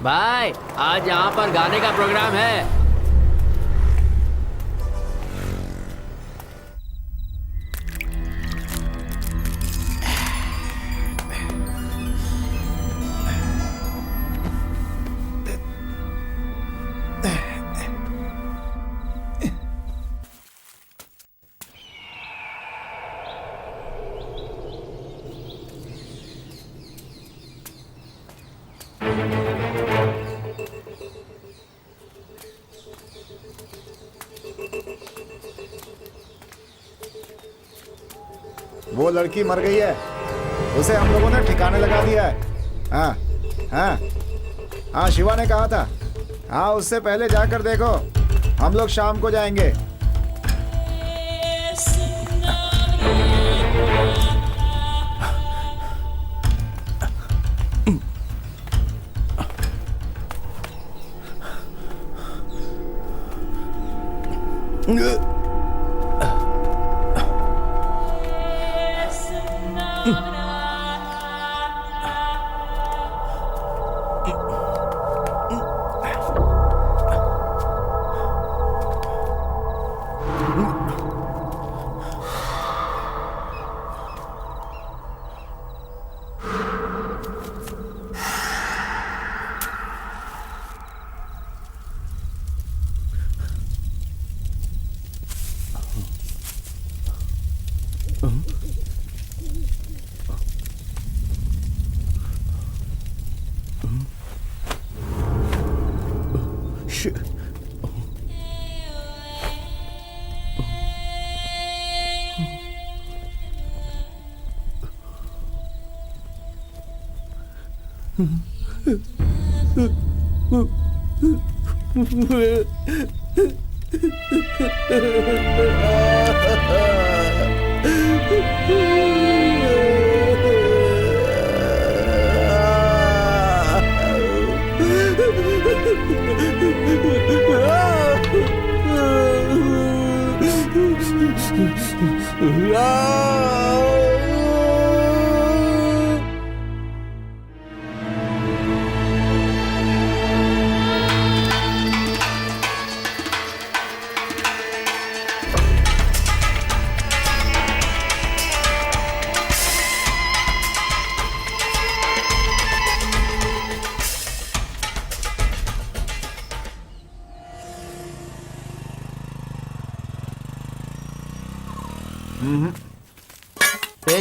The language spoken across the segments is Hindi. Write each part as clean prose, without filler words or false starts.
भाई आज यहाँ पर गाने का प्रोग्राम है। वो लड़की मर गई है, उसे हम लोगों ने ठिकाने लगा दिया है। हाँ हाँ हाँ, शिवा ने कहा था। हाँ, उससे पहले जाकर देखो, हम लोग शाम को जाएंगे।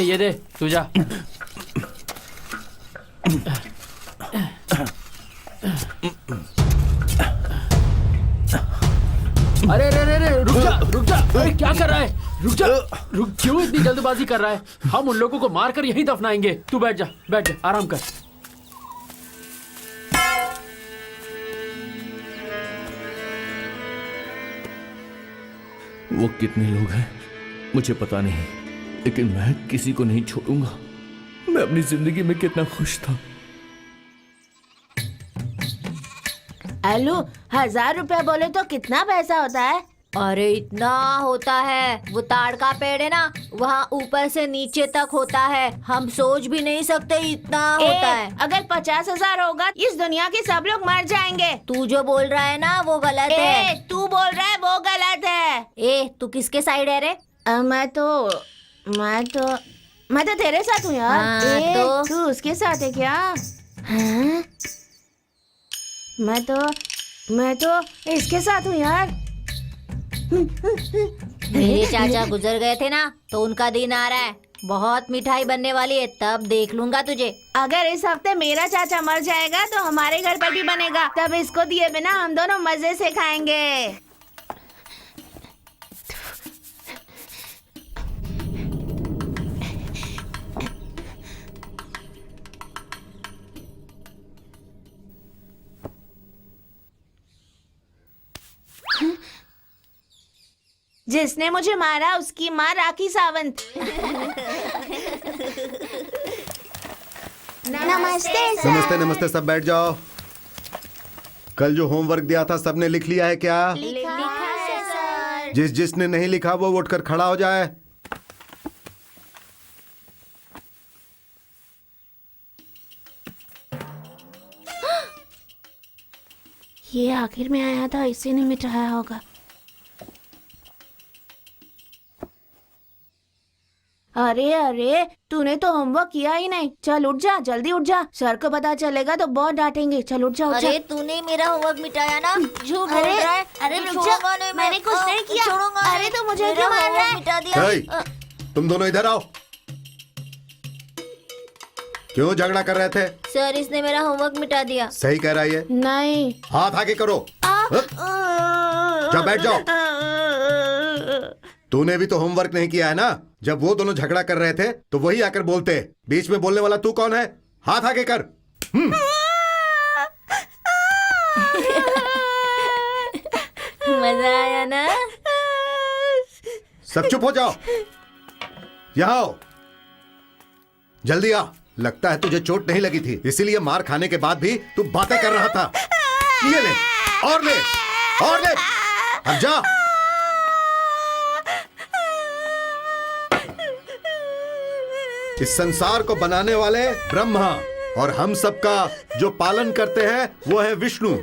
ये दे, तू जा। अरे रे रे रे, रुक जा रुक जा। अरे क्या कर रहा है? रुक जा। क्यों इतनी जल्दबाजी कर रहा है? हम उन लोगों को मारकर यहीं दफनाएंगे। तू बैठ जा, बैठ जा, आराम कर। वो कितने लोग हैं मुझे पता नहीं, लेकिन मैं किसी को नहीं छोड़ूंगा। मैं अपनी जिंदगी में कितना खुश था। आलू, 1000 रुपया बोले तो कितना पैसा होता है? अरे इतना होता है। वो ताड़ का पेड़ है ना, वहाँ ऊपर से नीचे तक होता है। हम सोच भी नहीं सकते इतना होता है। अगर 50,000 होगा इस दुनिया के सब लोग मर जाएंगे। तू जो बोल रहा है ना वो गलत है। तू बोल रहा है वो गलत है। तू किसके साइड है रे? मैं तो तेरे साथ हूँ यार। हाँ, तो तू उसके साथ है क्या? हाँ? मैं तो इसके साथ हूँ यार। मेरे चाचा गुजर गए थे ना, तो उनका दिन आ रहा है। बहुत मिठाई बनने वाली है, तब देख लूंगा तुझे। अगर इस हफ्ते मेरा चाचा मर जाएगा तो हमारे घर पर भी बनेगा। तब इसको दिए बिना हम दोनों मजे से खाएंगे। जिसने मुझे मारा उसकी माँ राखी सावंत। नमस्ते, सब बैठ जाओ। कल जो होमवर्क दिया था सबने लिख लिया है क्या? लिखा है सर। जिसने नहीं लिखा वो उठकर खड़ा हो जाए। ये आखिर में आया था, इसी ने मिटाया होगा। अरे अरे, तूने तो होमवर्क किया ही नहीं। चल उठ जा, जल्दी उठ जा, सर को पता चलेगा तो बहुत डांटेंगे। चल उठ जा, उठ जा। अरे तूने मेरा होमवर्क मिटाया ना, झूठ बोल अरे रहा है। अरे तू रुक जा, छोड़ूंगा नहीं, मैंने कुछ नहीं किया। छोड़ूंगा अरे नहीं। तो मुझे मेरा क्यों मार रहा होमवर्क है? मिटा दिया। हे, तुम दोनों इधर आओ। क्यों झगड़ा कर रहे थे? सर इसने मेरा होमवर्क मिटा दिया। सही कह रहा है ये। नहीं। हाथ आगे करो। जा बैठ जाओ। तूने भी तो होमवर्क नहीं किया है ना। जब वो दोनों झगड़ा कर रहे थे तो वही आकर बोलते। बीच में बोलने वाला तू कौन है? हाथ आगे कर। मजा आया ना? सब चुप हो जाओ। यहाँ आओ, जल्दी आ। लगता है तुझे चोट नहीं लगी थी, इसीलिए मार खाने के बाद भी तू बातें कर रहा था। ये ले और ले और ले। अब जा। इस संसार को बनाने वाले ब्रह्मा और हम सबका जो पालन करते हैं वो है विष्णु,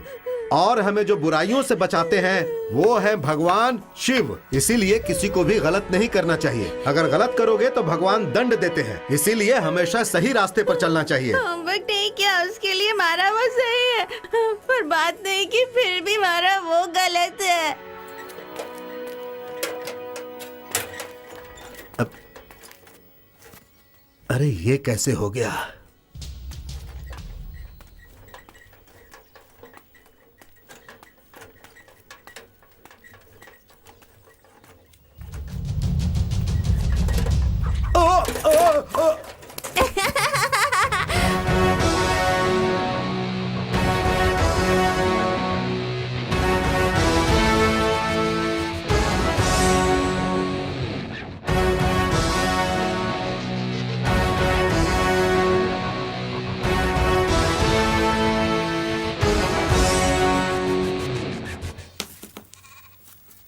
और हमें जो बुराइयों से बचाते हैं वो है भगवान शिव। इसीलिए किसी को भी गलत नहीं करना चाहिए। अगर गलत करोगे तो भगवान दंड देते हैं। इसीलिए हमेशा सही रास्ते पर चलना चाहिए। होमवर्क नहीं किया उसके लिए मारा वो सही है, पर बात नहीं की फिर भी मारा वो गलत है। अरे ये कैसे हो गया?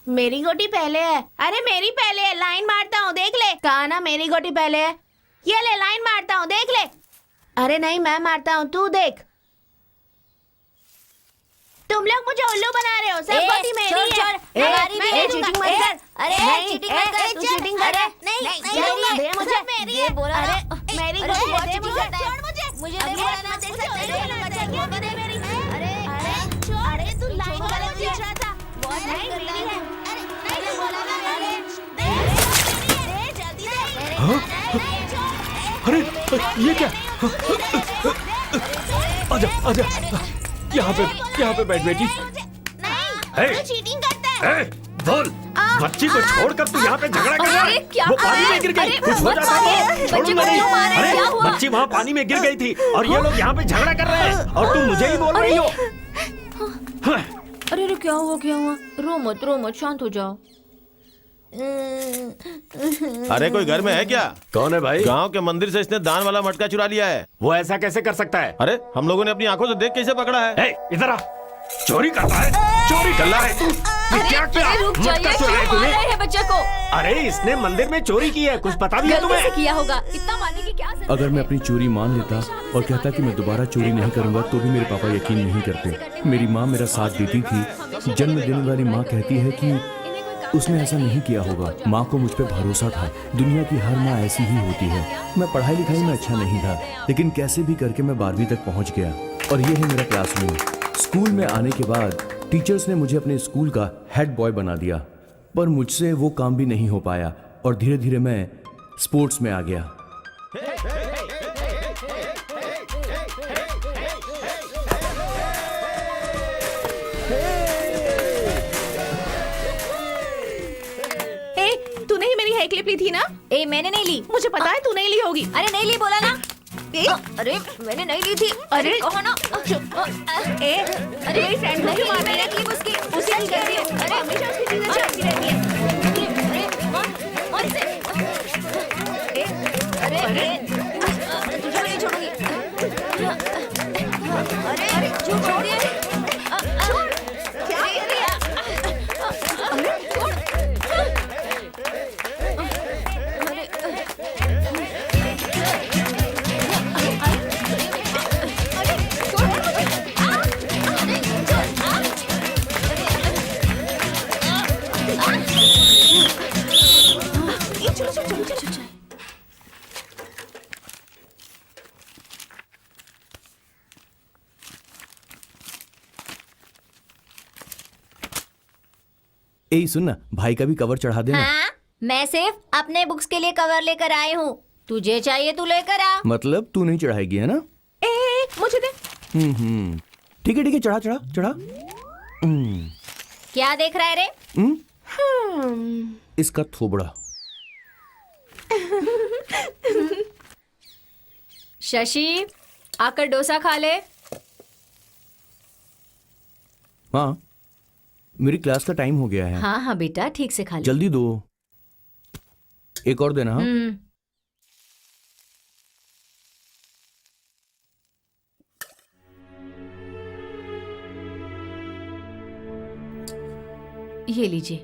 मेरी गोटी पहले है। अरे मेरी पहले है, लाइन मारता हूँ देख ले। कहा ना मेरी गोटी पहले है। ये ले लाइन मारता हूँ देख ले। अरे नहीं मैं मारता हूँ, तू देख। तुम लोग मुझे उल्लू बना रहे हो। सब गोटी मेरी है। हमारी भी है। चीटिंग मत कर। अरे नहीं, चीटिंग मत कर। तू चीटिंग कर रहा है। नहीं दे मुझे। मेरी है। बोला ना। अरे मेरी अरे, गोटी दे चीटिंग मुझे। करता है। छोड़ मुझे। मुझे नहीं बोला ना। दे सकते नहीं। दे मेरी। अरे छोड़। अरे तू लाइन वाले खींच रहा था। नहीं मेरी है। नहीं बोला ना मेरी। दे जल्दी दे। अरे ये क्या? आजा आजा, यहाँ पे बैठ बेटी। नहीं तू चीटिंग करता है। बोल, बच्ची को छोड़कर तू यहाँ पे झगड़ा कर रहा है? क्या वो पानी में गिर गई, कुछ हो जाता तो छोड़ूंगा नहीं। अरे क्या हुआ? बच्ची वहाँ पानी में गिर गई थी और ये लोग यहाँ पे झगड़ा कर रहे हैं और तू मुझे ही बोल रही हो। अरे क्या हुआ क्या हुआ? रो मत शांत हो जाओ। अरे कोई घर में है क्या? कौन है भाई? गांव के मंदिर से इसने दान वाला मटका चुरा लिया है। वो ऐसा कैसे कर सकता है? अरे हम लोगों ने अपनी आंखों से देख कैसे पकड़ा है। इधर आ, चोरी करता है, चोरी कर रहा है तू। रुक जाइए, क्यों मार रहे हैं बच्चे को? अरे इसने मंदिर में चोरी की है, कुछ पता भी है गलती से तुम्हें? किया होगा, इतना मारने की क्या जरूरत? अगर मैं अपनी चोरी मान लेता और कहता कि मैं दोबारा चोरी नहीं करूंगा तो भी मेरे पापा यकीन नहीं करते। मेरी माँ मेरा साथ देती थी। जन्म देने वाली माँ कहती है कि उसने ऐसा नहीं किया होगा। माँ को मुझ पे भरोसा था। दुनिया की हर माँ ऐसी ही होती है। मैं पढ़ाई लिखाई में अच्छा नहीं था, लेकिन कैसे भी करके मैं 12वीं तक पहुँच गया और ये है मेरा क्लासरूम। स्कूल में आने के बाद टीचर्स ने मुझे अपने स्कूल का हेड बॉय बना दिया, पर मुझसे वो काम भी नहीं हो पाया और धीरे धीरे मैं स्पोर्ट्स में आ गया। तूने ही मेरी हेयर क्लिप ली थी ना? मैंने नहीं ली। मुझे पता है तू नहीं ली होगी। अरे नहीं ली बोला ना। अरे मैंने नहीं ली थी। अरे कहो ना। अरे मेरी फ्रेंड को क्यों मार रही है? क्लिप उसकी उसी की करती है। अरे हमेशा उसकी चीजें छापती रहती है। अरे तुझे मैं नहीं छोड़ूंगी। अरे छोड़ दिए। ए सुन ना, भाई का भी कवर चढ़ा देना। हाँ, मैं सिर्फ अपने बुक्स के लिए कवर लेकर आई हूँ। तुझे चाहिए तू लेकर आ। मतलब तू नहीं चढ़ाएगी है ना? मुझे दे। ठीक है चढ़ा चढ़ा चढ़ा। क्या देख रहा है रे? इसका थोबड़ा। शशि, आकर डोसा खा ले। हाँ, मेरी क्लास का टाइम हो गया है। हाँ हाँ बेटा, ठीक से खा ले। जल्दी दो। एक और देना। हाँ ये लीजिए।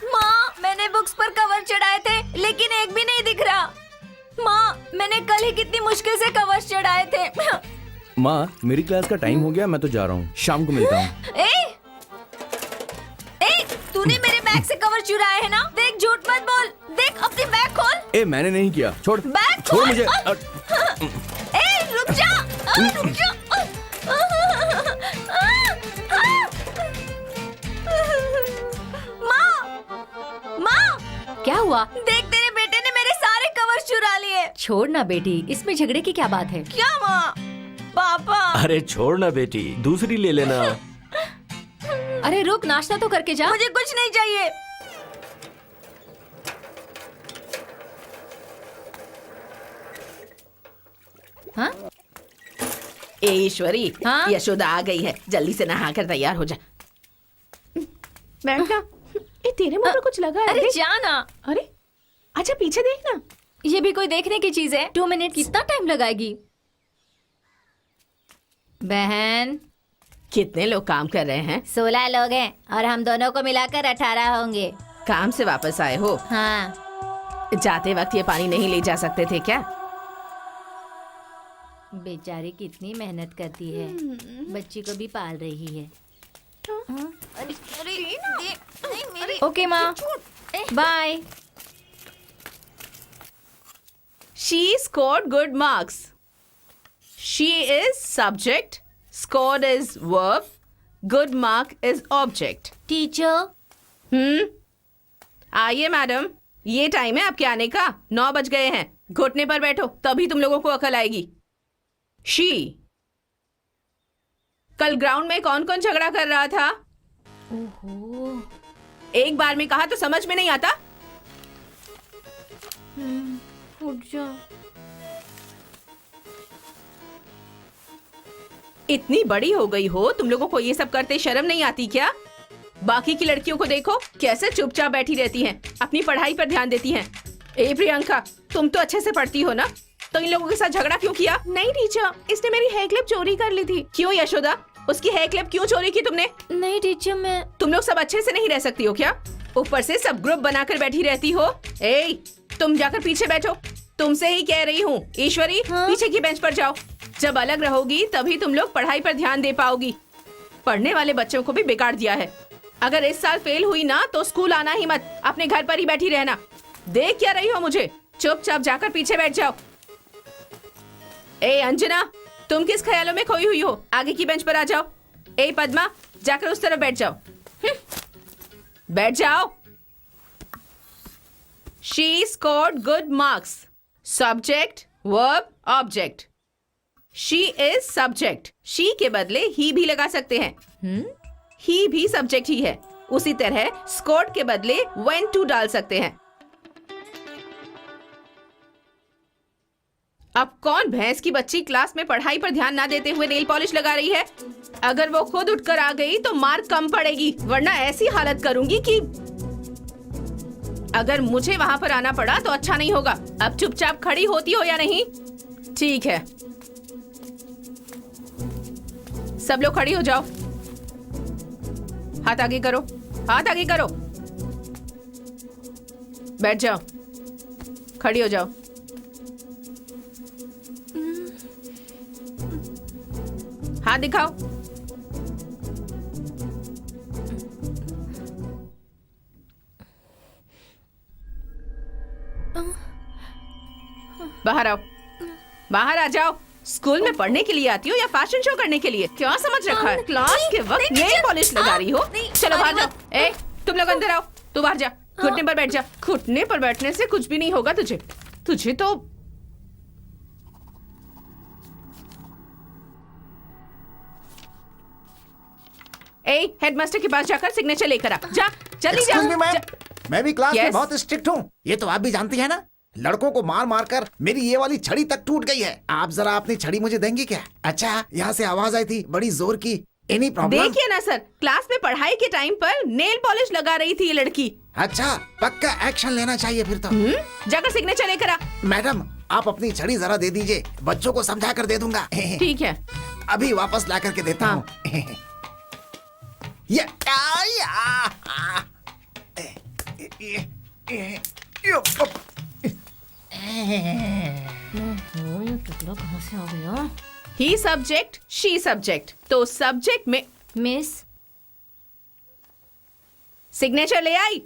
माँ, मैंने बुक्स पर कवर चढ़ाए थे लेकिन एक भी नहीं दिख रहा। माँ, मैंने कल ही कितनी मुश्किल से कवर चढ़ाए थे। माँ, मेरी क्लास का टाइम हो गया, मैं तो जा रहा हूँ। शाम को मिलता हूँ। तूने मेरे बैग से कवर चुराए है ना? देख, झूठ मत बोल। देख, अपनी बैग खोल। मैंने नहीं किया। छोड़ बैग छोड़ खोल। मुझे। रुक जा। रुक जा। माँ, क्या हुआ? देख, तेरे बेटे ने मेरे सारे कवर चुरा लिए। छोड़ ना बेटी, इसमें झगड़े की क्या बात है? क्या माँ? पापा। अरे छोड़ ना बेटी, दूसरी ले लेना। अरे रुक, नाश्ता तो करके जा। मुझे कुछ नहीं चाहिए। हाँ? ए ईश्वरी, हाँ? यशोदा आ गई है, जल्दी से नहाकर तैयार हो जा। बैठ जा। ए, तेरे मुंह पर कुछ लगा है? अरे जाना। अरे अच्छा, पीछे देखना। ये भी कोई देखने की चीज है? 2 मिनट कितना टाइम लगाएगी? बहन, कितने लोग काम कर रहे हैं? 16 लोग हैं और हम दोनों को मिलाकर 18 होंगे। काम से वापस आए हो? हाँ। जाते वक्त ये पानी नहीं ले जा सकते थे क्या? बेचारी कितनी मेहनत करती है, बच्ची को भी पाल रही है। ओके माँ, bye. She scored good marks. She is subject, scored is verb, good mark is object. Teacher. आइए मैडम, ये टाइम है आपके आने का। 9 बज गए हैं। घुटने पर बैठो, तभी तुम लोगों को अकल आएगी। शी, कल ग्राउंड में कौन कौन झगड़ा कर रहा था? ओहो। एक बार में कहा तो समझ में नहीं आता? उठ जा। इतनी बड़ी हो गई हो, तुम लोगों को ये सब करते शर्म नहीं आती क्या? बाकी की लड़कियों को देखो कैसे चुपचाप बैठी रहती हैं, अपनी पढ़ाई पर ध्यान देती हैं। ए प्रियंका, तुम तो अच्छे से पढ़ती हो ना, तो इन लोगों के साथ झगड़ा क्यों किया? नहीं टीचर, इसने मेरी हेयर क्लिप चोरी कर ली थी। क्यों यशोदा, उसकी हेयर क्लिप क्यों चोरी की तुमने? नहीं टीचर, मैं। तुम लोग सब अच्छे से नहीं रह सकती हो क्या? ऊपर से सब ग्रुप बनाकर बैठी रहती हो। ए, तुम जाकर पीछे बैठो। तुमसे ही कह रही हूँ। ईश्वरी, हाँ? पीछे की बेंच पर जाओ। जब अलग रहोगी तभी तुम लोग पढ़ाई पर ध्यान दे पाओगी। पढ़ने वाले बच्चों को भी बिगाड़ दिया है। अगर इस साल फेल हुई ना तो स्कूल आना ही मत, अपने घर पर ही बैठी रहना। देख क्या रही हो मुझे? चुपचाप जाकर पीछे बैठ जाओ। ए अंजना, तुम किस ख्यालों में खोई हुई हो? आगे की बेंच पर आ जाओ। ए पद्मा, जाकर उस तरफ बैठ जाओ। बैठ जाओ। She scored good marks. Subject, verb, object. She is subject. She के बदले he भी लगा सकते हैं। He भी subject ही है। उसी तरह scored के बदले went to डाल सकते हैं। अब कौन भैंस की बच्ची क्लास में पढ़ाई पर ध्यान ना देते हुए नेल पॉलिश लगा रही है? अगर वो खुद उठकर आ गई तो मार्क कम पड़ेगी, वरना ऐसी हालत करूंगी कि अगर मुझे वहां पर आना पड़ा तो अच्छा नहीं होगा। अब चुपचाप खड़ी होती हो या नहीं? ठीक है, सब लोग खड़ी हो जाओ। हाथ आगे करो, हाथ आगे करो। बैठ जाओ, खड़ी हो जाओ। हाथ दिखाओ। बाहर आओ, बाहर आ जाओ। स्कूल में पढ़ने के लिए आती हो या फैशन शो करने के लिए? क्या समझ रखा है? क्लास के वक्त नेल पॉलिश लगा रही हो? चलो बाहर जाओ। ए, तुम लोग अंदर आओ, तू बाहर जा, घुटने पर बैठ जा। घुटने पर बैठने से कुछ भी नहीं होगा तुझे। तुझे तो हेडमास्टर के पास जाकर सिग्नेचर लेकर आ। जा, जल्दी जा। Excuse me, ma'am. जा। मैं भी क्लास में Yes? बहुत स्ट्रिक्ट हूँ, ये तो आप भी जानती है ना। लड़कों को मार मार कर मेरी ये वाली छड़ी तक टूट गई है। आप जरा अपनी छड़ी मुझे देंगे क्या? अच्छा, यहाँ से आवाज आई थी बड़ी जोर की। Any problem? देखिए ना सर, क्लास में पढ़ाई के टाइम पर नेल पॉलिश लगा रही थी ये लड़की। अच्छा, पक्का एक्शन लेना चाहिए फिर तो। जाकर सिग्नेचर लेकर आ। मैडम, आप अपनी छड़ी जरा दे दीजिए, बच्चों को समझा कर दे दूंगा। ठीक है। अभी वापस ला करके देता हूँ। ये कहाँ से आ गया? ही सब्जेक्ट, शी सब्जेक्ट। तो सब्जेक्ट में मिस। सिग्नेचर ले आई?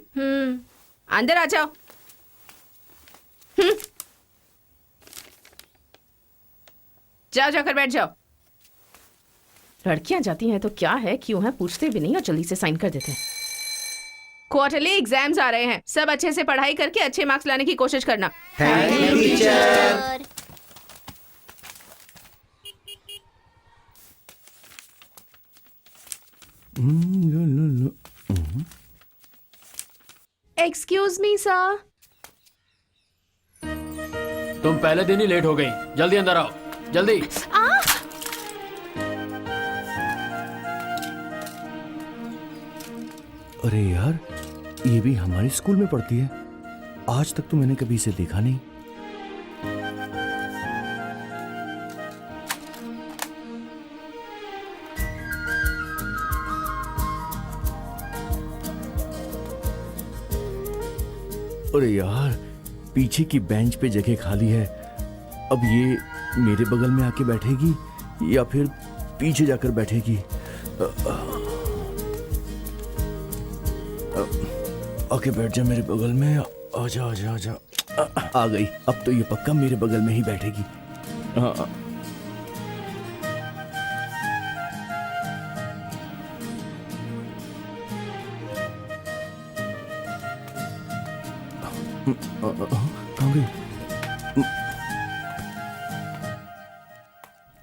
अंदर आ जाओ। जाओ, जाकर बैठ जाओ। लड़कियां जाती हैं तो क्या है, क्यों है, पूछते भी नहीं और जल्दी से साइन कर देते हैं। क्वार्टरली एग्जाम्स आ रहे हैं, सब अच्छे से पढ़ाई करके अच्छे मार्क्स लाने की कोशिश करना। Thank you teacher. Excuse me sir. तुम पहले दिन ही लेट हो गई, जल्दी अंदर आओ, जल्दी। अरे यार, ये भी हमारे स्कूल में पढ़ती है। आज तक तो मैंने कभी इसे देखा नहीं। अरे यार, पीछे की बेंच पे जगह खाली है। अब ये मेरे बगल में आके बैठेगी या फिर पीछे जाकर बैठेगी? आके बैठ जा मेरे बगल में। आजा आजा आजा। आ गई। अब तो ये पक्का मेरे बगल में ही बैठेगी। कहाँ गई?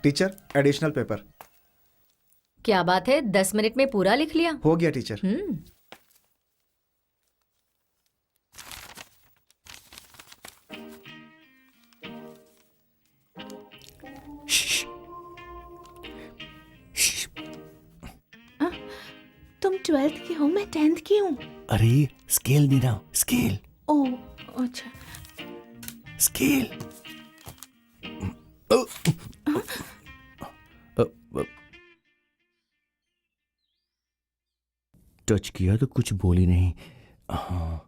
Teacher, additional paper. क्या बात है, 10 मिनट में पूरा लिख लिया? हो गया टीचर। तुम 12th की हो, मैं 10th की हूँ। अरे स्केल भी ना, स्केल। ओह अच्छा। स्केल। टच किया तो कुछ बोली नहीं। हाँ।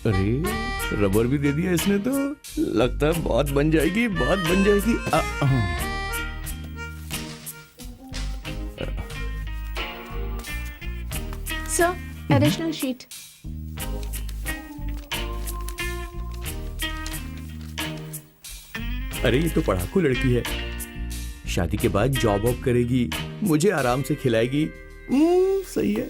अरे रबर भी दे दिया इसने तो। लगता है बहुत बन जाएगी, बहुत बन जाएगी। Sir, additional sheet. अरे ये तो पढ़ाकू लड़की है। शादी के बाद जॉब वॉब करेगी, मुझे आराम से खिलाएगी। सही है।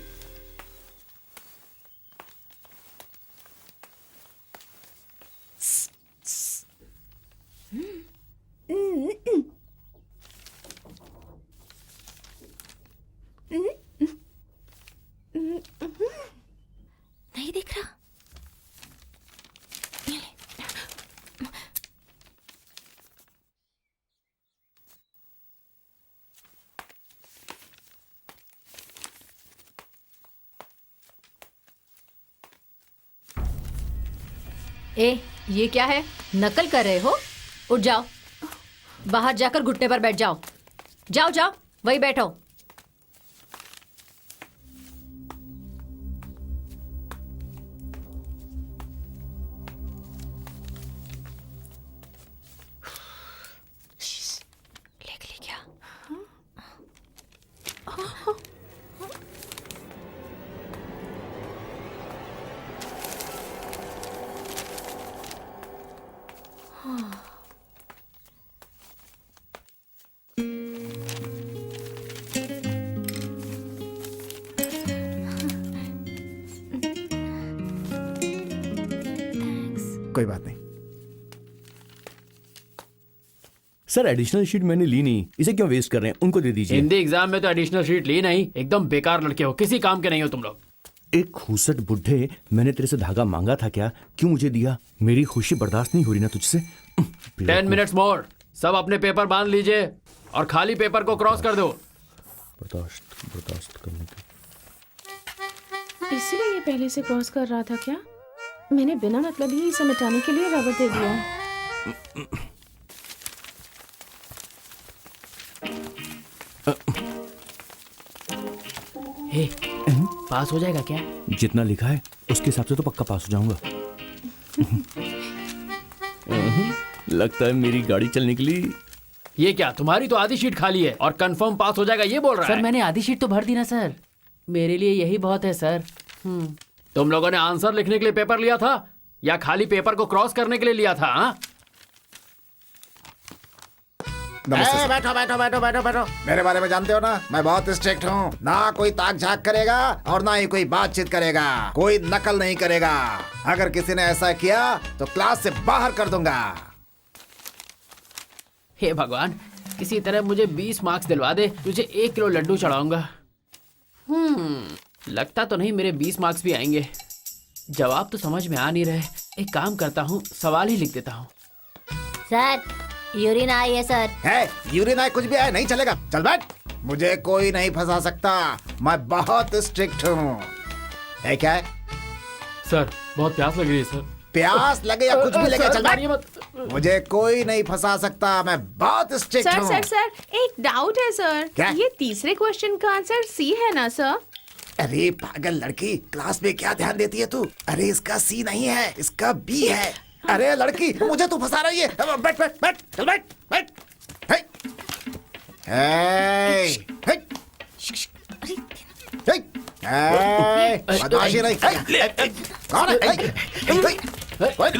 नहीं दिख रहा। ए, ये क्या है? नकल कर रहे हो? उठ जाओ, बाहर जाकर घुटने पर बैठ जाओ। जाओ जाओ, वही बैठो। कोई बात नहीं। सर एडिशनल शीट मैंने ली नहीं, इसे क्यों वेस्ट कर रहे हैं? उनको दे दीजिए। हिंदी एग्जाम में तो एडिशनल शीट ली नहीं, एकदम बेकार लड़के हो, किसी काम के नहीं हो तुम लोग। एक खूसट बुढ़े, मैंने तेरे से धागा मांगा था क्या? क्यों मुझे दिया? मेरी खुशी बर्दाश्त नहीं हो रही ना तुझसे। 10 मिनट्स मोर, सब अपने पेपर बांध लीजिए और खाली पेपर को क्रॉस कर दो। बर्दाश्त करने की। इसलिए ये पहले से क्रॉस कर रहा था क्या? मैंने बिना मतलब ही इसे मिटाने के लिए रबर दे दिया। हे, पास हो जाएगा क्या? जितना लिखा है उसके हिसाब से तो पक्का पास हो जाऊंगा। लगता है मेरी गाड़ी चलने के लिए। ये क्या, तुम्हारी तो आधी शीट खाली है और कंफर्म पास हो जाएगा ये बोल रहा है? सर मैंने आधी शीट तो भर दी ना सर, मेरे लिए यही बहुत है सर। तुम लोगों ने आंसर लिखने के लिए पेपर लिया था या खाली पेपर को क्रॉस करने के लिए लिया था? हाँ? बैठो बैठो बैठो बैठो बैठो। मेरे बारे में जानते हो ना, मैं बहुत स्ट्रिक्ट हूँ। ना कोई ताक झाक करेगा और ना ही कोई बातचीत करेगा, कोई नकल नहीं करेगा। अगर किसी ने ऐसा किया तो क्लास से बाहर कर दूंगा। हे भगवान, किसी तरह मुझे 20 मार्क्स दिलवा दे, तुझे 1 किलो लड्डू चढ़ाऊंगा। लगता तो नहीं मेरे 20 मार्क्स भी आएंगे। जवाब तो समझ में आ नहीं रहे। एक काम करता हूँ, सवाल ही लिख देता हूँ। सर यूरिन आई है सर। है यूरिन आए कुछ भी आए नहीं चलेगा, चल बैठ। मुझे कोई नहीं फंसा सकता, मैं बहुत स्ट्रिक्ट हूँ। है क्या है? सर बहुत प्यास लग रही है सर। प्यास लगे या कुछ भी लगे, सर, चल मारिए बैठ। मत। मुझे कोई नहीं फंसा सकता, मैं बहुत स्ट्रिक्ट सर हूँ। सर सर एक डाउट है सर। क्या? ये तीसरे क्वेश्चन का आंसर सी है ना सर? अरे पागल लड़की, क्लास में क्या ध्यान देती है तू? अरे इसका सी नहीं है, इसका बी है। अरे लड़की, मुझे तू फंसा रही है। बैठ बैठ बैठ, चल बैठ बैठ। हे। हे। हे। हे। हे। बदमाशी नहीं। कौन है? हे। हे। क्या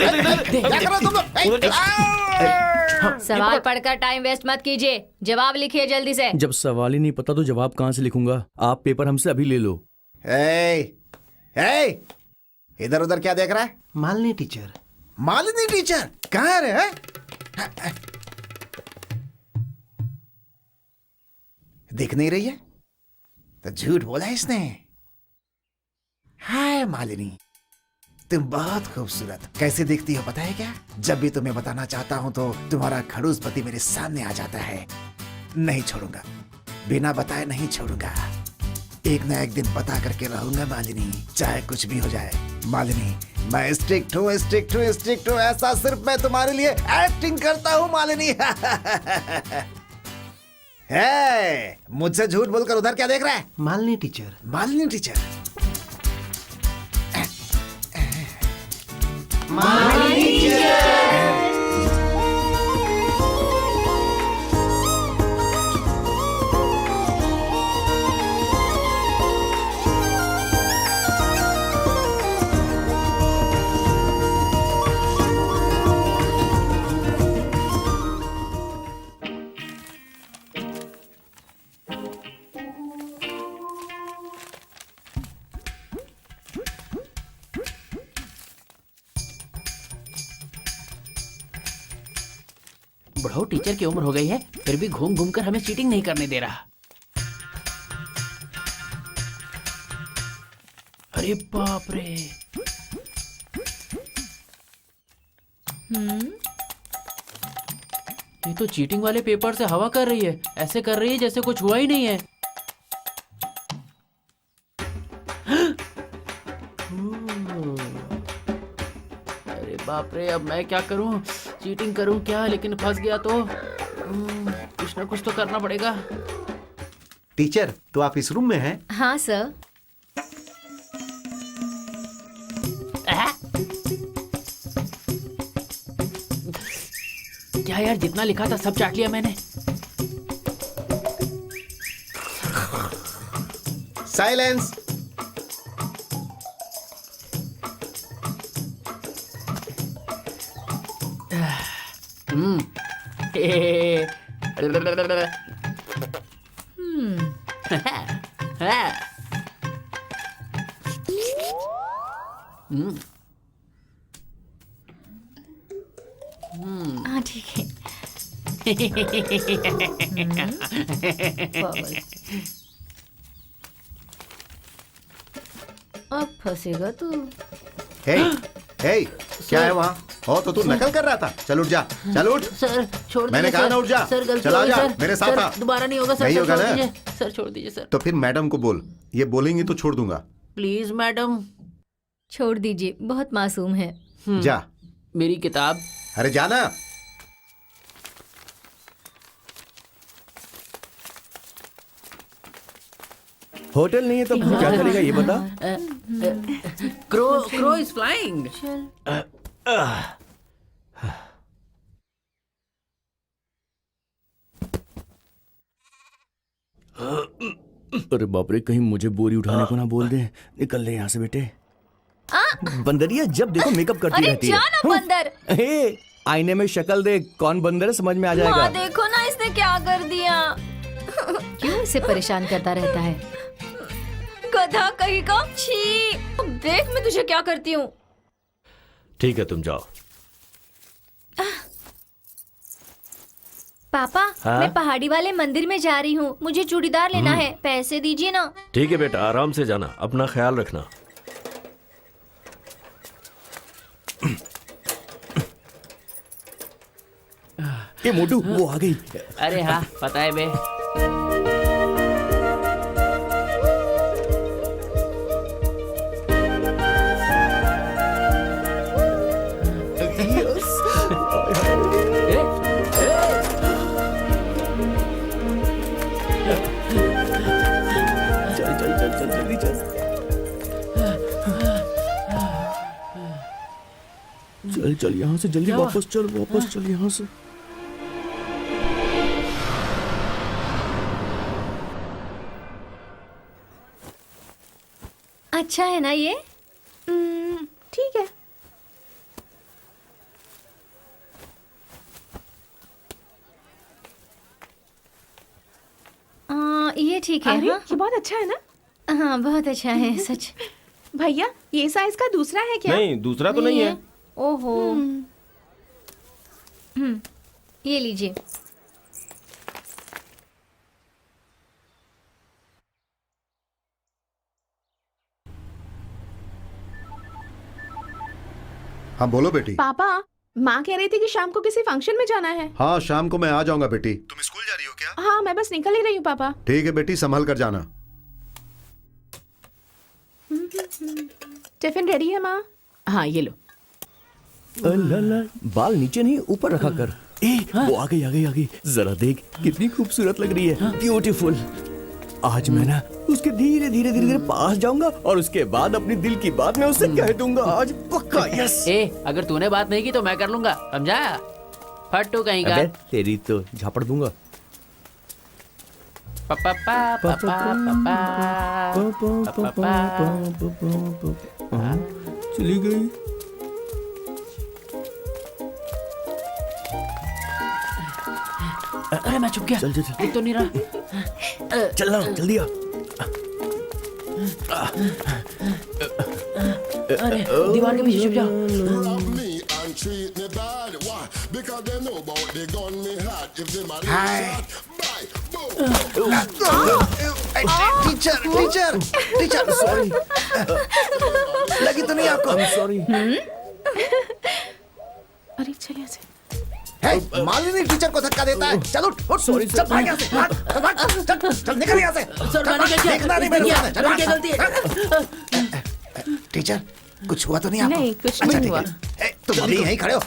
कर रहे हो तुम लोग? हे। सवाल पढ़कर टाइम वेस्ट मत कीजिए, जवाब लिखिए जल्दी से। जब सवाल ही नहीं पता तो जवाब कहाँ से लिखूंगा? आप पेपर हमसे अभी ले लो। हे। हे। इधर उधर क्या देख रहा है? मालिनी टीचर। मालिनी टीचर कहाँ है रे? दिख नहीं रही है तो झूठ बोला इसने। हाय मालिनी, तुम बहुत खूबसूरत। कैसे दिखती हो पता है क्या? जब भी तुम्हें बताना चाहता हूँ तो तुम्हारा खड़ूस पति मेरे सामने आ जाता है। नहीं छोड़ूंगा, बिना बताए नहीं छोड़ूंगा। एक ना एक दिन पता करके रहूंगा मालिनी, चाहे कुछ भी हो जाए। मालिनी, मैं स्ट्रिक्ट हूँ स्ट्रिक्ट हूँ स्ट्रिक्ट हूँ, ऐसा सिर्फ मैं तुम्हारे लिए एक्टिंग करता हूँ मालिनी। है, मुझसे झूठ बोलकर उधर क्या देख रहा है? मालिनी टीचर। मालिनी टीचर। बुढ़ऊ टीचर की उम्र हो गई है, फिर भी घूम घूम कर हमें चीटिंग नहीं करने दे रहा। अरे बाप रे। ये तो चीटिंग वाले पेपर से हवा कर रही है, ऐसे कर रही है जैसे कुछ हुआ ही नहीं है। अरे बाप रे, अब मैं क्या करूं? चीटिंग करूं क्या? लेकिन फंस गया तो कुछ ना कुछ तो करना पड़ेगा। टीचर, तो आप इस रूम में हैं? हाँ सर। क्या यार, जितना लिखा था सब चाट लिया मैंने। साइलेंस। अब फंसेगा तू। हे, हे, क्या है वहाँ? ओ तो तू नकल कर रहा था। चल उठ जा, चल उठ। सर छोड़ दीजिए। मैंने कहा ना उठ जा। सर गलती चला हो गई, जा, सर। मेरे साथ सर, आ। दोबारा नहीं होगा सर। नहीं सर, होगा छोड़ ना? दीजिए। सर छोड़ दीजिए सर। तो फिर मैडम को बोल, ये बोलेंगी तो छोड़ दूंगा। Please madam. छोड़ दीजिए, बहुत मासूम है। जा। मेरी किताब। अरे जाना। होटल नहीं है तो क्या करेगा ये बता। Crow is flying. अरे बाप रे, कहीं मुझे बोरी उठाने को ना बोल दे। निकल ले यहाँ से बेटे। बंदरिया जब देखो मेकअप करती अरे रहती है। जाना बंदर। हे, आईने में शक्ल देख, कौन बंदर है समझ में आ जाएगा। माँ देखो ना इसने क्या कर दिया। क्यों इसे परेशान करता रहता है? गधा कहीं का। छी, देख मैं तुझे क्या करती हूँ। ठीक है तुम जाओ। पापा हाँ? मैं पहाड़ी वाले मंदिर में जा रही हूँ, मुझे चूड़ीदार लेना है, पैसे दीजिए ना। ठीक है बेटा, आराम से जाना, अपना ख्याल रखना। ये मोटू वो आ गई। अरे हाँ पता है बे। चल चल चल चल जल्दी चल। चल चल यहाँ से जल्दी वापस चल, वापस चल यहाँ से। अच्छा है ना ये? ठीक है। ये ठीक है। अरे हाँ? ये बहुत अच्छा है ना। हाँ बहुत अच्छा है सच। भैया ये साइज का दूसरा है क्या? नहीं, दूसरा तो नहीं है। ओहो। ये लीजिए। हाँ बोलो बेटी। पापा माँ कह रही थी कि शाम को किसी फंक्शन में जाना है। हाँ शाम को मैं आ जाऊंगा बेटी। तुम स्कूल जा रही हो क्या? हाँ मैं बस निकल ही रही हूँ पापा। ठीक है बेटी, संभल कर जाना। टिफिन रेडी है माँ? हाँ ये लो। अल्लाह, बाल नीचे नहीं ऊपर रखा कर। वो आ गई आ गई आ गई। जरा देख कितनी खूबसूरत लग रही है। ब्यूटीफुल। आज मैं ना उसके धीरे धीरे धीरे धीरे पास जाऊंगा और उसके बाद अपनी दिल की बात मैं उससे कह दूंगा आज पक्का। यस। अगर तूने बात नहीं की तो मैं कर लूंगा, समझा? फट्टू कहीं का। अबे तेरी तो झापड़ दूंगा। पापा पापा पापा। चली गई। अरे मैं चुप गया। चल चल चल। दिख तो नहीं रहा। चल ना जल्दी आ। अरे दीवार के पीछे छुप जा। हाय। Teacher teacher teacher sorry. लगी तो नहीं आपको? सॉरी। अरे चलिए से। है, मालिनी टीचर को धक्का देता है। चल उठ उठ। सॉरी चल भाग यहाँ से। भाग, भाग, चल चल निकल यहाँ से। सर मैंने क्या किया? देखना नहीं मेरे सामने। चल, मेरी क्या भाग, गलती है? टीचर कुछ हुआ तो नहीं आपको? नहीं, कुछ अच्छा, नहीं ठीक हुआ। है। तुम अभी यहीं खड़े हो।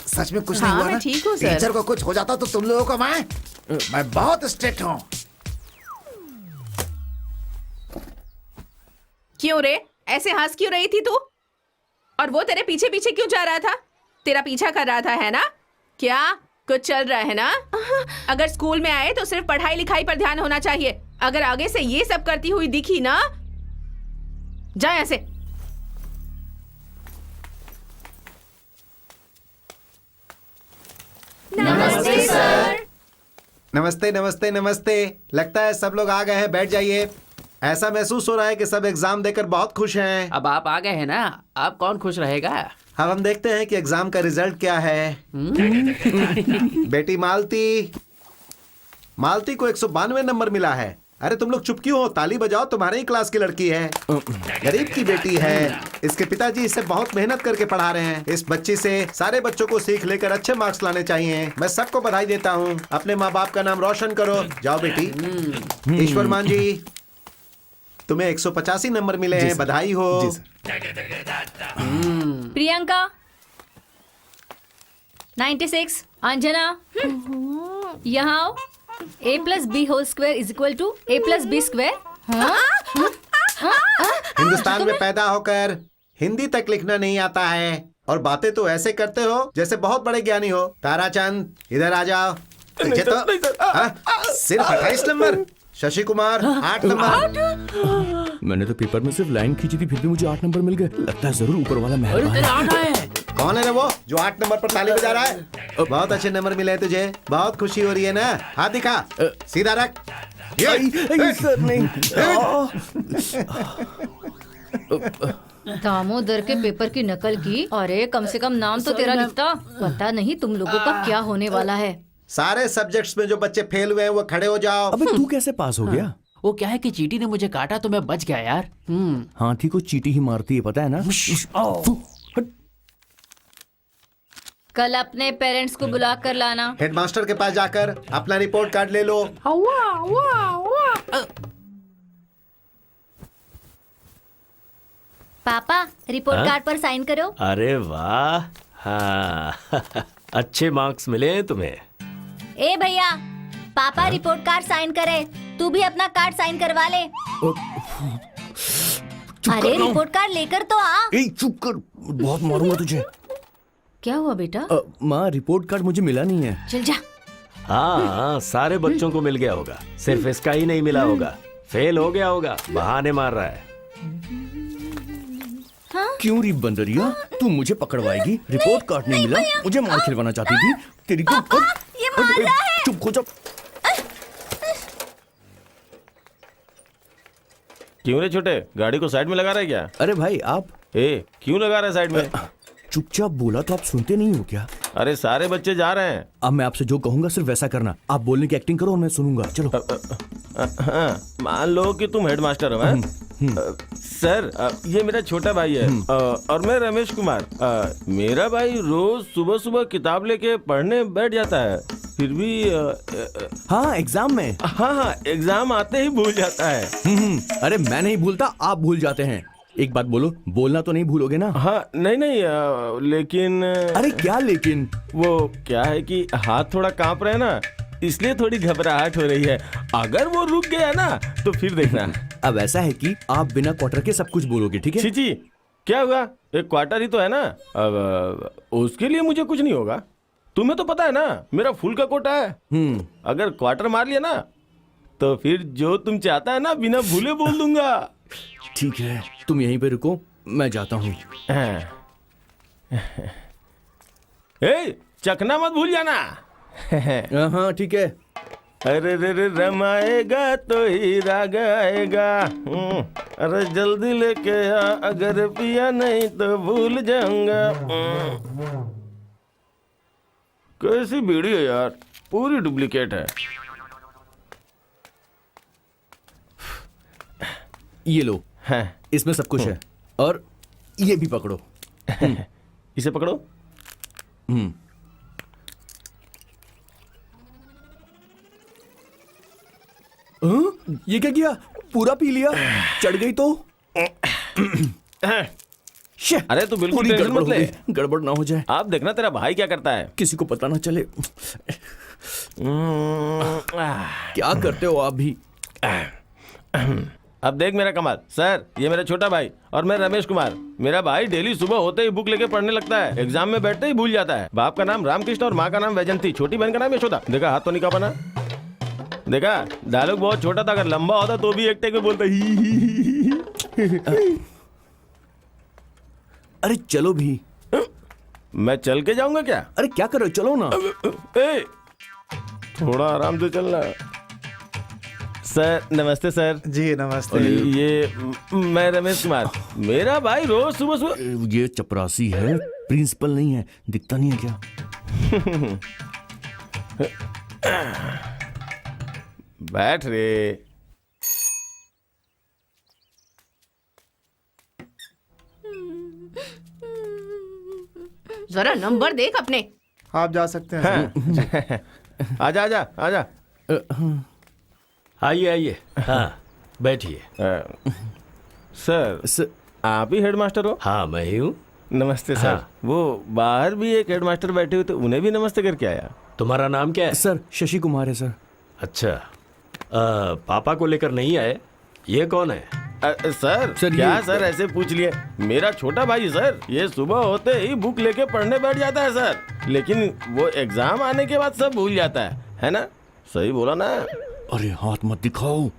सच में कुछ नहीं हाँ, हुआ मैं ना? ठीक हूँ, सर। टीचर को कुछ हो जाता तो तुम लोगों को मैं बहुत स्ट्रिक्ट हूँ। क्यों रे, ऐसे हंस क्यों रही थी तू? और वो तेरे पीछे पीछे क्यों जा रहा था? तेरा पीछा कर रहा था है ना? क्या कुछ चल रहा है ना? अगर स्कूल में आए तो सिर्फ पढ़ाई लिखाई पर ध्यान होना चाहिए। अगर आगे से ये सब करती हुई दिखी ना, जा ऐसे। नमस्ते सर। नमस्ते नमस्ते नमस्ते। लगता है सब लोग आ गए हैं, बैठ जाइए। ऐसा महसूस हो रहा है कि सब एग्जाम देकर बहुत खुश हैं। अब आप आ गए हैं ना, अब कौन खुश रहेगा? अब हम देखते हैं कि एग्जाम का रिजल्ट क्या है। बेटी मालती, मालती को 192 नंबर मिला है। अरे तुम लोग चुप क्यों हो? ताली बजाओ, तुम्हारे ही क्लास की लड़की है, गरीब की बेटी है। इसके पिताजी इसे बहुत मेहनत करके पढ़ा रहे हैं। इस बच्ची से सारे बच्चों को सीख लेकर अच्छे मार्क्स लाने चाहिए। मैं सबको बधाई देता हूँ। अपने माँ बाप का नाम रोशन करो। जाओ बेटी। ईश्वर मान जी, तुम्हें 185 नंबर मिले हैं, बधाई हो। प्रियंका 96, अंजना यहाँ आओ। a+b² हिंदुस्तान में पैदा होकर हिंदी तक लिखना नहीं आता है और बातें तो ऐसे करते हो जैसे बहुत बड़े ज्ञानी हो। ताराचंद इधर आ जाओ। तुझे तो सिर्फ 28 नंबर। शशि कुमार 8 नंबर। मैंने तो पेपर में सिर्फ लाइन खींची थी, फिर भी मुझे 8 नंबर मिल गए। लगता है जरूर ऊपर वाला मेहरबान है। कौन है रे वो जो 8 नंबर पर ताली बजा रहा है? बहुत अच्छे नंबर मिले हैं तुझे, बहुत खुशी हो रही है ना? हाथ दिखा, सीधा रख। सर नहीं। दामोदर के पेपर की नकल की। अरे कम से कम नाम तो तेरा लिखता। पता नहीं तुम लोगों का क्या होने वाला है। सारे सब्जेक्ट्स में जो बच्चे फेल हुए हैं वो खड़े हो जाओ। अबे तू कैसे पास हो गया? वो क्या है कि चींटी ने मुझे काटा तो मैं बच गया यार। हाथी को चींटी ही मारती है, पता है ना? कल अपने पेरेंट्स को बुला कर लाना। हेडमास्टर के पास जाकर अपना रिपोर्ट कार्ड ले लो। पापा रिपोर्ट कार्ड पर साइन करो। अरे वाह, हाँ अच्छे मार्क्स मिले हैं तुम्हें। ए भैया, पापा रिपोर्ट कार्ड साइन करे, तू भी अपना कार्ड साइन करवा ले। अरे रिपोर्ट कार्ड लेकर तो आ। चुप कर, बहुत मारूंगा तुझे। क्या हुआ बेटा? माँ रिपोर्ट कार्ड मुझे मिला नहीं है। चल जा। हाँ सारे बच्चों को मिल गया होगा, सिर्फ इसका ही नहीं मिला होगा। फेल हो गया होगा, बहाने मार रहा है। क्यों री बंदरिया, तू मुझे पकड़वाएगी? रिपोर्ट कार्ड नहीं मिला, मुझे मार खिलवाना चाहती थी तेरी को। ये मार रहा है। चुप हो जा। क्यों रे छोटे, गाड़ी को साइड में लगा रहा है क्या? अरे भाई आप क्यों लगा रहा है साइड में? चुपचाप बोला तो आप सुनते नहीं हो क्या? अरे सारे बच्चे जा रहे हैं। अब मैं आपसे जो कहूंगा सिर्फ वैसा करना। आप बोलने की एक्टिंग करो और मैं सुनूंगा। चलो। मान लो कि तुम हेडमास्टर हो। सर ये मेरा छोटा भाई है और मैं रमेश कुमार। मेरा भाई रोज सुबह सुबह किताब लेके पढ़ने बैठ जाता है, फिर भी हाँ एग्जाम में। हाँ एग्जाम आते ही भूल जाता है। अरे मैं नहीं भूलता, आप भूल जाते हैं। एक बात बोलो, बोलना तो नहीं भूलोगे ना? हाँ नहीं लेकिन। अरे क्या लेकिन? वो क्या है कि हाथ थोड़ा कांप रहे हैं ना, इसलिए थोड़ी घबराहट हो रही है। अगर वो रुक गया ना तो फिर देखना। अब ऐसा है कि आप बिना क्वार्टर के सब कुछ बोलोगे, ठीक है? छी क्या हुआ, एक क्वार्टर ही तो है ना। अब उसके लिए मुझे कुछ नहीं होगा। तुम्हें तो पता है ना मेरा फुल का कोटा है। अगर क्वार्टर मार लिया ना तो फिर जो तुम चाहता है ना बिना भूले बोल दूंगा। ठीक है, तुम यहीं पे रुको, मैं जाता हूँ। चखना मत भूल जाना। हाँ ठीक है। अरे रे रमाएगा तो हीरा गाएगा। अरे जल्दी लेके आ, अगर पिया नहीं तो भूल जाऊंगा। कैसी बीड़ी है यार, पूरी डुप्लीकेट है। ये लो, इसमें सब कुछ है। और ये भी पकड़ो। इसे पकड़ो। ये क्या किया? पूरा पी लिया? चढ़ गई तो? अरे तू बिल्कुल टेंशन मत ले, गड़बड़ ना हो जाए। आप देखना तेरा भाई क्या करता है, किसी को पता ना चले। क्या करते हो आप भी? अब देख मेरा कमाल। सर ये मेरा छोटा भाई और मैं रमेश कुमार। मेरा भाई डेली सुबह होते ही बुक लेके पढ़ने लगता है, एग्जाम में बैठते ही भूल जाता है। बाप का नाम रामकृष्ण और माँ का नाम वैजंती, छोटी बहन का नाम यशोदा। देखा हाथ तो नहीं कांपा ना? देखा डायलॉग बहुत छोटा था, अगर लंबा होता तो भी एक टेक में बोलता ही। अरे चलो भी। मैं चल के जाऊंगा क्या? अरे क्या कर रहे हो, चलो ना। थोड़ा आराम से चलना। सर नमस्ते सर। जी नमस्ते। ये मैं रमेश कुमार। मेरा भाई रोज सुबह सुबह ये चपरासी है, प्रिंसिपल नहीं है। दिखता नहीं है क्या? बैठ रे। जरा नंबर देख अपने। आप जा सकते हैं। आजा आजा आजा। आइए आइए, हाँ बैठिए। सर आप ही हेडमास्टर हो? हाँ मैं ही हूँ। नमस्ते सर। हाँ। वो बाहर भी एक हेडमास्टर बैठे हुए थे, उन्हें भी नमस्ते करके आया। तुम्हारा नाम क्या है? सर शशि कुमार है सर। अच्छा, पापा को लेकर नहीं आए? ये कौन है? सर सर, क्या ये- सर ऐसे पूछ लिए? मेरा छोटा भाई सर, ये सुबह होते ही बुक लेके पढ़ने बैठ जाता है सर, लेकिन वो एग्जाम आने के बाद सब भूल जाता है ना? सही बोला ना? अरे हाथ मत दिखाओ।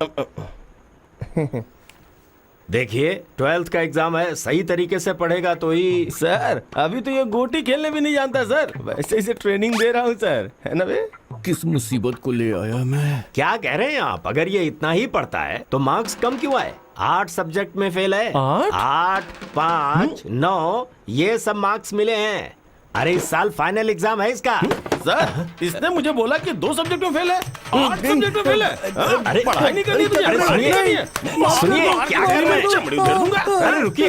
देखिए 12th का एग्जाम है, सही तरीके से पढ़ेगा तो ही। सर अभी तो ये गोटी खेलने भी नहीं जानता सर, वैसे इसे ट्रेनिंग दे रहा हूँ सर, है ना बे? किस मुसीबत को ले आया मैं? क्या कह रहे हैं आप? अगर ये इतना ही पढ़ता है तो मार्क्स कम क्यों आए? 8 सब्जेक्ट में फेल है। 8, 5, 9 ये सब मार्क्स मिले हैं। अरे इस साल फाइनल एग्जाम है इसका। सर इसने मुझे बोला कि 2 सब्जेक्ट में फेल है, 8 सब्जेक्ट में फेल है। हाँ? अरे पढ़ाई नहीं करनी तुझे? अरे पढ़ाई नहीं करनी है? सुनिए क्या कर रहे हैं? चमड़ी उधेड़ दूंगा। अरे रुकिए,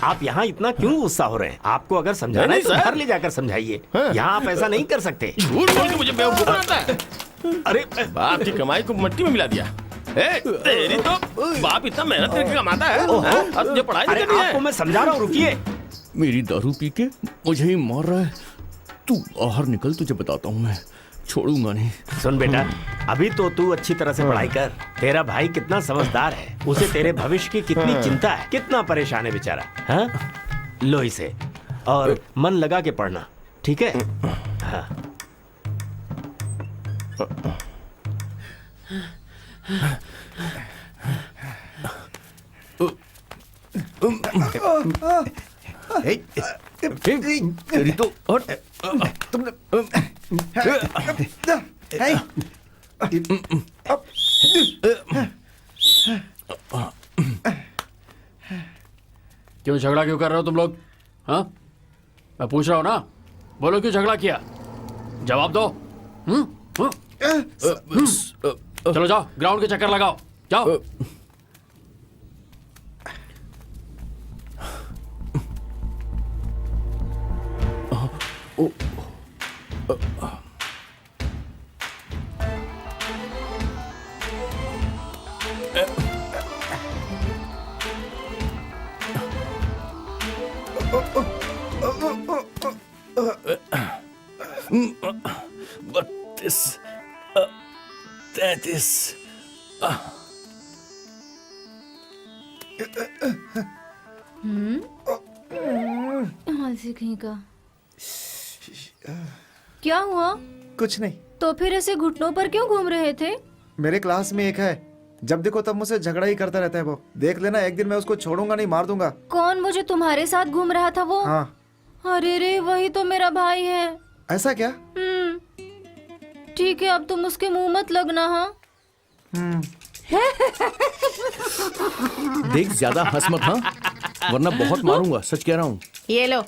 आप यहाँ इतना क्यों गुस्सा हो रहे हैं? आपको अगर समझाना है नहीं, तो सर। घर ले जाकर समझाइए। हाँ। यहाँ आप ऐसा नहीं कर सकते। झूठ बोल के मुझे बेवकूफ बनाता है। अरे बाप की कमाई को मिट्टी में मिला दिया। तेरी तो बाप इतना मेहनत करके कमाता है, हाँ? और तुझे पढ़ाई नहीं अरे करनी आपको है? मैं समझा रहा हूँ, रुकिए। मेरी दारू पी के मुझे ही मार रहा है। तू बाहर निकल, तुझे बताता हूँ मैं। छोड़ूंगा नहीं। सुन बेटा, अभी तो तू अच्छी तरह से पढ़ाई कर। तेरा भाई कितना समझदार है, उसे तेरे भविष्य की कितनी चिंता है, कितना परेशान है बेचारा। हाँ? लो इसे और मन लगा के पढ़ना, ठीक है? हाँ। तेरी तो तुमने क्यों झगड़ा क्यों कर रहे हो तुम लोग? हाँ मैं पूछ रहा हूँ ना, बोलो क्यों झगड़ा किया? जवाब दो। चलो जाओ ग्राउंड के चक्कर लगाओ, जाओ। बत्तीस, 33। कहीं का क्या हुआ? कुछ नहीं। तो फिर ऐसे घुटनों पर क्यों घूम रहे थे? मेरे क्लास में एक है, जब देखो तब मुझसे झगड़ा ही करता रहता है वो। देख लेना, एक दिन मैं उसको छोड़ूंगा नहीं, मार दूंगा। कौन? वो जो तुम्हारे साथ घूम रहा था वो? हाँ। अरे रे, वही तो मेरा भाई है। ऐसा क्या? ठीक है, अब तुम उसके मुंह मत लगना। हाँ देख ज्यादा हंस मत, हाँ, वरना बहुत मारूंगा, सच कह रहा हूँ। ये लो।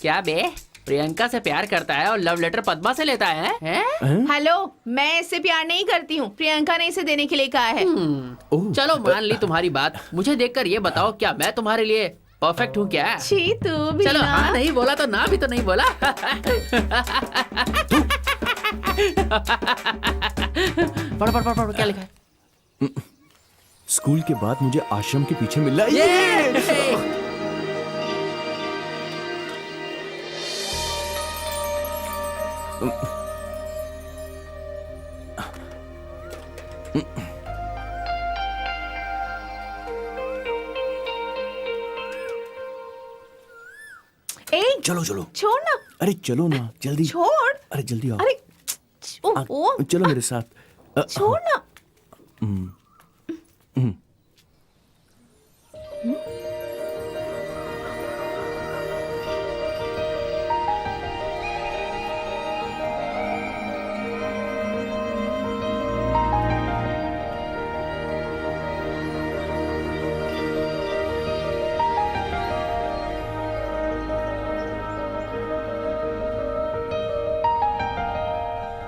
क्या बे, प्रियंका से प्यार करता है और लव लेटर पद्मा से लेता है? हेलो, मैं इससे प्यार नहीं करती हूँ, प्रियंका ने इसे देने के लिए कहा है। चलो मान ली तुम्हारी बात। मुझे देखकर ये बताओ, क्या मैं तुम्हारे लिए परफेक्ट हूँ क्या? छी तू भी चलो ना। हाँ नहीं बोला तो ना भी तो नहीं बोला। पढ़ पढ़ पढ़ पढ़, क्या लिखा है? स्कूल के बाद मुझे आश्रम के पीछे मिला ये। ए, चलो चलो, छोड़ ना। अरे चलो ना जल्दी। छोड़। अरे जल्दी आओ। अरे ओ, चलो मेरे साथ। छोड़ ना।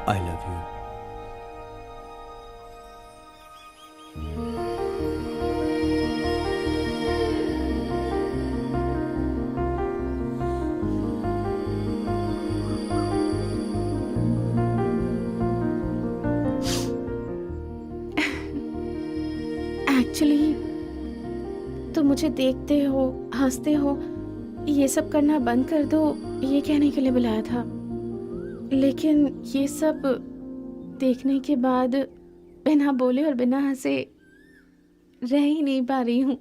I love you. एक्चुअली तो मुझे देखते हो, हंसते हो, ये सब करना बंद कर दो, ये कहने के लिए बुलाया था। लेकिन ये सब देखने के बाद बिना बोले और बिना हंसे रह ही नहीं पा रही हूँ।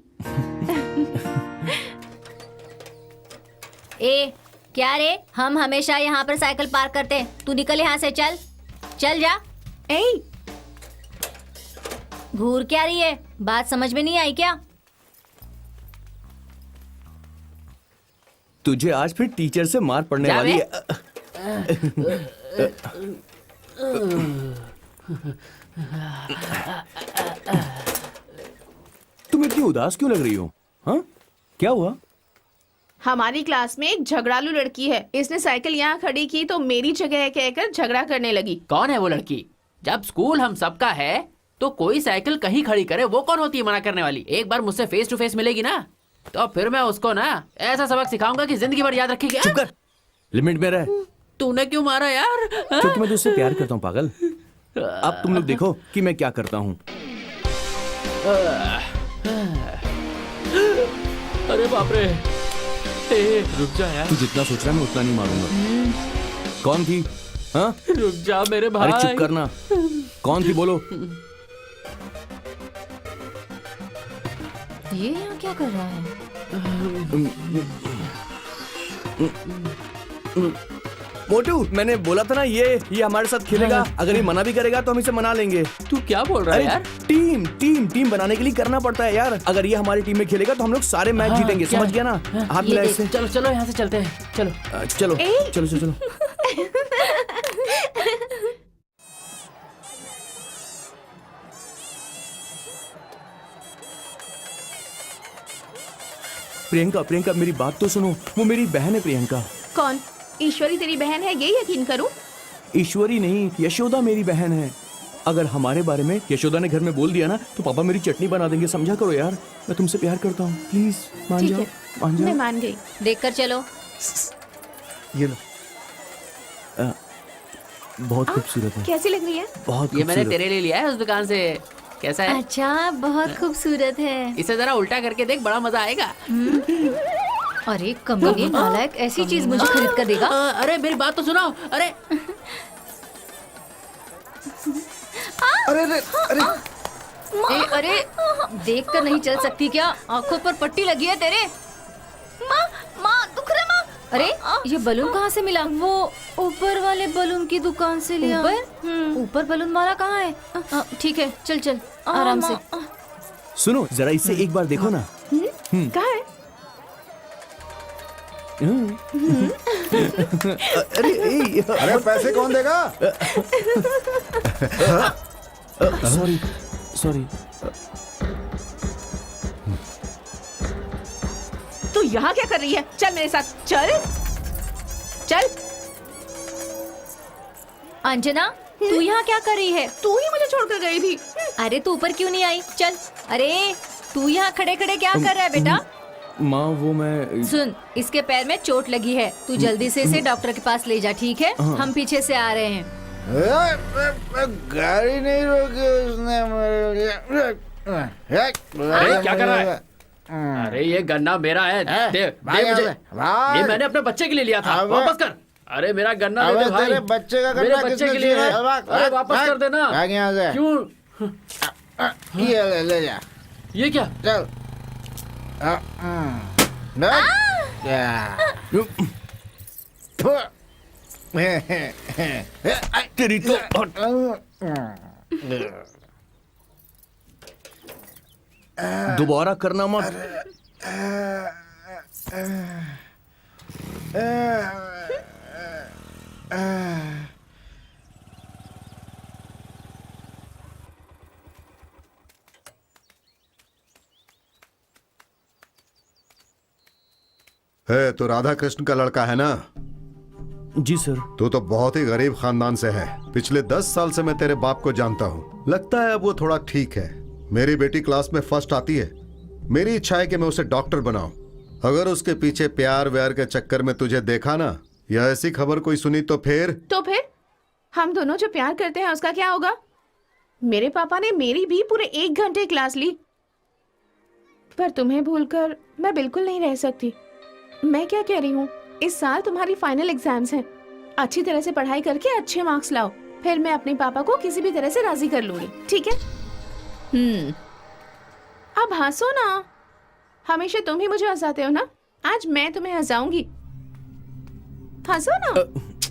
ए क्या रे, हम हमेशा यहाँ पर साइकिल पार्क करते हैं, तू निकल यहाँ से, चल चल जा। ए घूर क्या रही है, बात समझ में नहीं आई क्या? तुझे आज फिर टीचर से मार पड़ने जा वाली बे। है। तुम इतनी उदास क्यों लग रही हो? हाँ, क्या हुआ? हमारी क्लास में एक झगड़ालू लड़की है, इसने साइकिल यहाँ खड़ी की तो मेरी जगह कहकर झगड़ा करने लगी। कौन है वो लड़की? जब स्कूल हम सबका है तो कोई साइकिल कहीं खड़ी करे, वो कौन होती है मना करने वाली? एक बार मुझसे फेस टू फेस मिलेगी ना, तो फिर मैं उसको ना ऐसा सबक सिखाऊंगा कि जिंदगी भर याद रखेगी। चुप कर, लिमिट में रह। तूने क्यों मारा यार? क्योंकि मैं तुझसे प्यार करता हूँ पागल। अब तुम लोग देखो कि मैं क्या करता हूँ। अरे बाप रे, रुक जा यार। तू जितना सोच रहा है मैं उतना नहीं मारूंगा। कौन थी? हाँ, रुक जा मेरे भाई। अरे चुप करना। कौन थी बोलो? ये यहाँ क्या कर रहा है? मोटू, मैंने बोला था ना ये हमारे साथ खेलेगा। अगर ये मना भी करेगा तो हम इसे मना लेंगे। तू क्या बोल रहा है अरे यार? टीम टीम टीम बनाने के लिए करना पड़ता है यार। अगर ये हमारी टीम में खेलेगा तो हम लोग सारे मैच जीतेंगे, क्या? समझ गया ना? हाथ ये मिला देख। इससे। चलो चलो यहाँ से चलते हैं, चलो। चलो चलो चलो चलो। प्रियंका प्रियंका मेरी बात तो सुनो, वो मेरी बहन है प्रियंका। कौन? ईश्वरी तेरी बहन है, ये यकीन करूं? ईश्वरी नहीं, यशोदा मेरी बहन है। अगर हमारे बारे में यशोदा ने घर में बोल दिया ना तो पापा मेरी चटनी बना देंगे। समझा करो यार, मैं तुमसे प्यार करता हूँ, प्लीज मान ठीक जाओ, है, मान मैं जाओ। मान गई। देख कर चलो। ये लो। बहुत खूबसूरत है, कैसी लग रही है? बहुत ये मैंने खूबसूरत। तेरे लिए लिया है उस दुकान से। कैसा है? अच्छा, बहुत खूबसूरत है। इसे जरा उल्टा करके देख, बड़ा मजा आएगा। अरे कमीने नालायक, ऐसी चीज मुझे खरीद कर देगा? अरे मेरी बात तो सुनो। अरे अरे अरे अरे अरे देख कर नहीं चल सकती क्या? आंखों पर पट्टी लगी है तेरे। माँ माँ दुख रहा माँ। अरे ये बलून कहाँ से मिला? वो ऊपर वाले बलून की दुकान से लिया। ऊपर? ऊपर बलून वाला कहाँ है? ठीक है, चल चल आराम से। सुनो जरा इससे एक बार देखो ना। कहाँ है? अरे ए, अरे पैसे कौन देगा? Sorry sorry. तू यहाँ क्या कर रही है? चल मेरे साथ, चल चल। अंजना, तू यहाँ क्या कर रही है? तू ही मुझे छोड़कर गई थी। अरे तू ऊपर क्यों नहीं आई? चल। अरे तू यहाँ खड़े खड़े क्या कर रहा है बेटा? माँ वो मैं सुन, इसके पैर में चोट लगी है, तू जल्दी से इसे डॉक्टर के पास ले जा, ठीक है? हम पीछे से आ रहे हैं। गाड़ी नहीं रोकी उसने मेरे लिए। अरे क्या कर रहा है? अरे ये गन्ना मेरा है, दे भाई, मुझे। भाई। ये मैंने अपने बच्चे के लिए लिया था, अबे। वापस कर। अरे मेरा गन्ना दे अबे दे भाई। तेरे बच्चे का मेरे गन्ना बच्चे किसने के लिए है। छीना? भाग, अरे भाग, वापस भाग। कर देना। भाग यहाँ से। क्यों? ये ले जा, ये क्या? चल। तेरी तो दोबारा करना मत। है तो राधा कृष्ण का लड़का है ना? जी सर। तू तो बहुत ही गरीब खानदान से है। पिछले 10 साल से मैं तेरे बाप को जानता हूँ। लगता है अब वो थोड़ा ठीक है। मेरी बेटी क्लास में फर्स्ट आती है। मेरी इच्छा है कि मैं उसे डॉक्टर बनाऊं। अगर उसके पीछे प्यार व्यार के चक्कर में तुझे देखा ना, या ऐसी खबर कोई सुनी तो फिर हम दोनों जो प्यार करते हैं उसका क्या होगा? मेरे पापा ने मेरी भी पूरे 1 घंटे क्लास ली, पर तुम्हें भूलकर मैं बिल्कुल नहीं रह सकती। मैं क्या कह रही हूँ, इस साल तुम्हारी फाइनल एग्जाम्स हैं। अच्छी तरह से पढ़ाई करके अच्छे मार्क्स लाओ, फिर मैं अपने पापा को किसी भी तरह से राजी कर लूंगी, ठीक है? अब हंसो ना, हमेशा तुम ही मुझे हंसाते हो ना, आज मैं तुम्हें हंसाऊंगी। हंसो ना।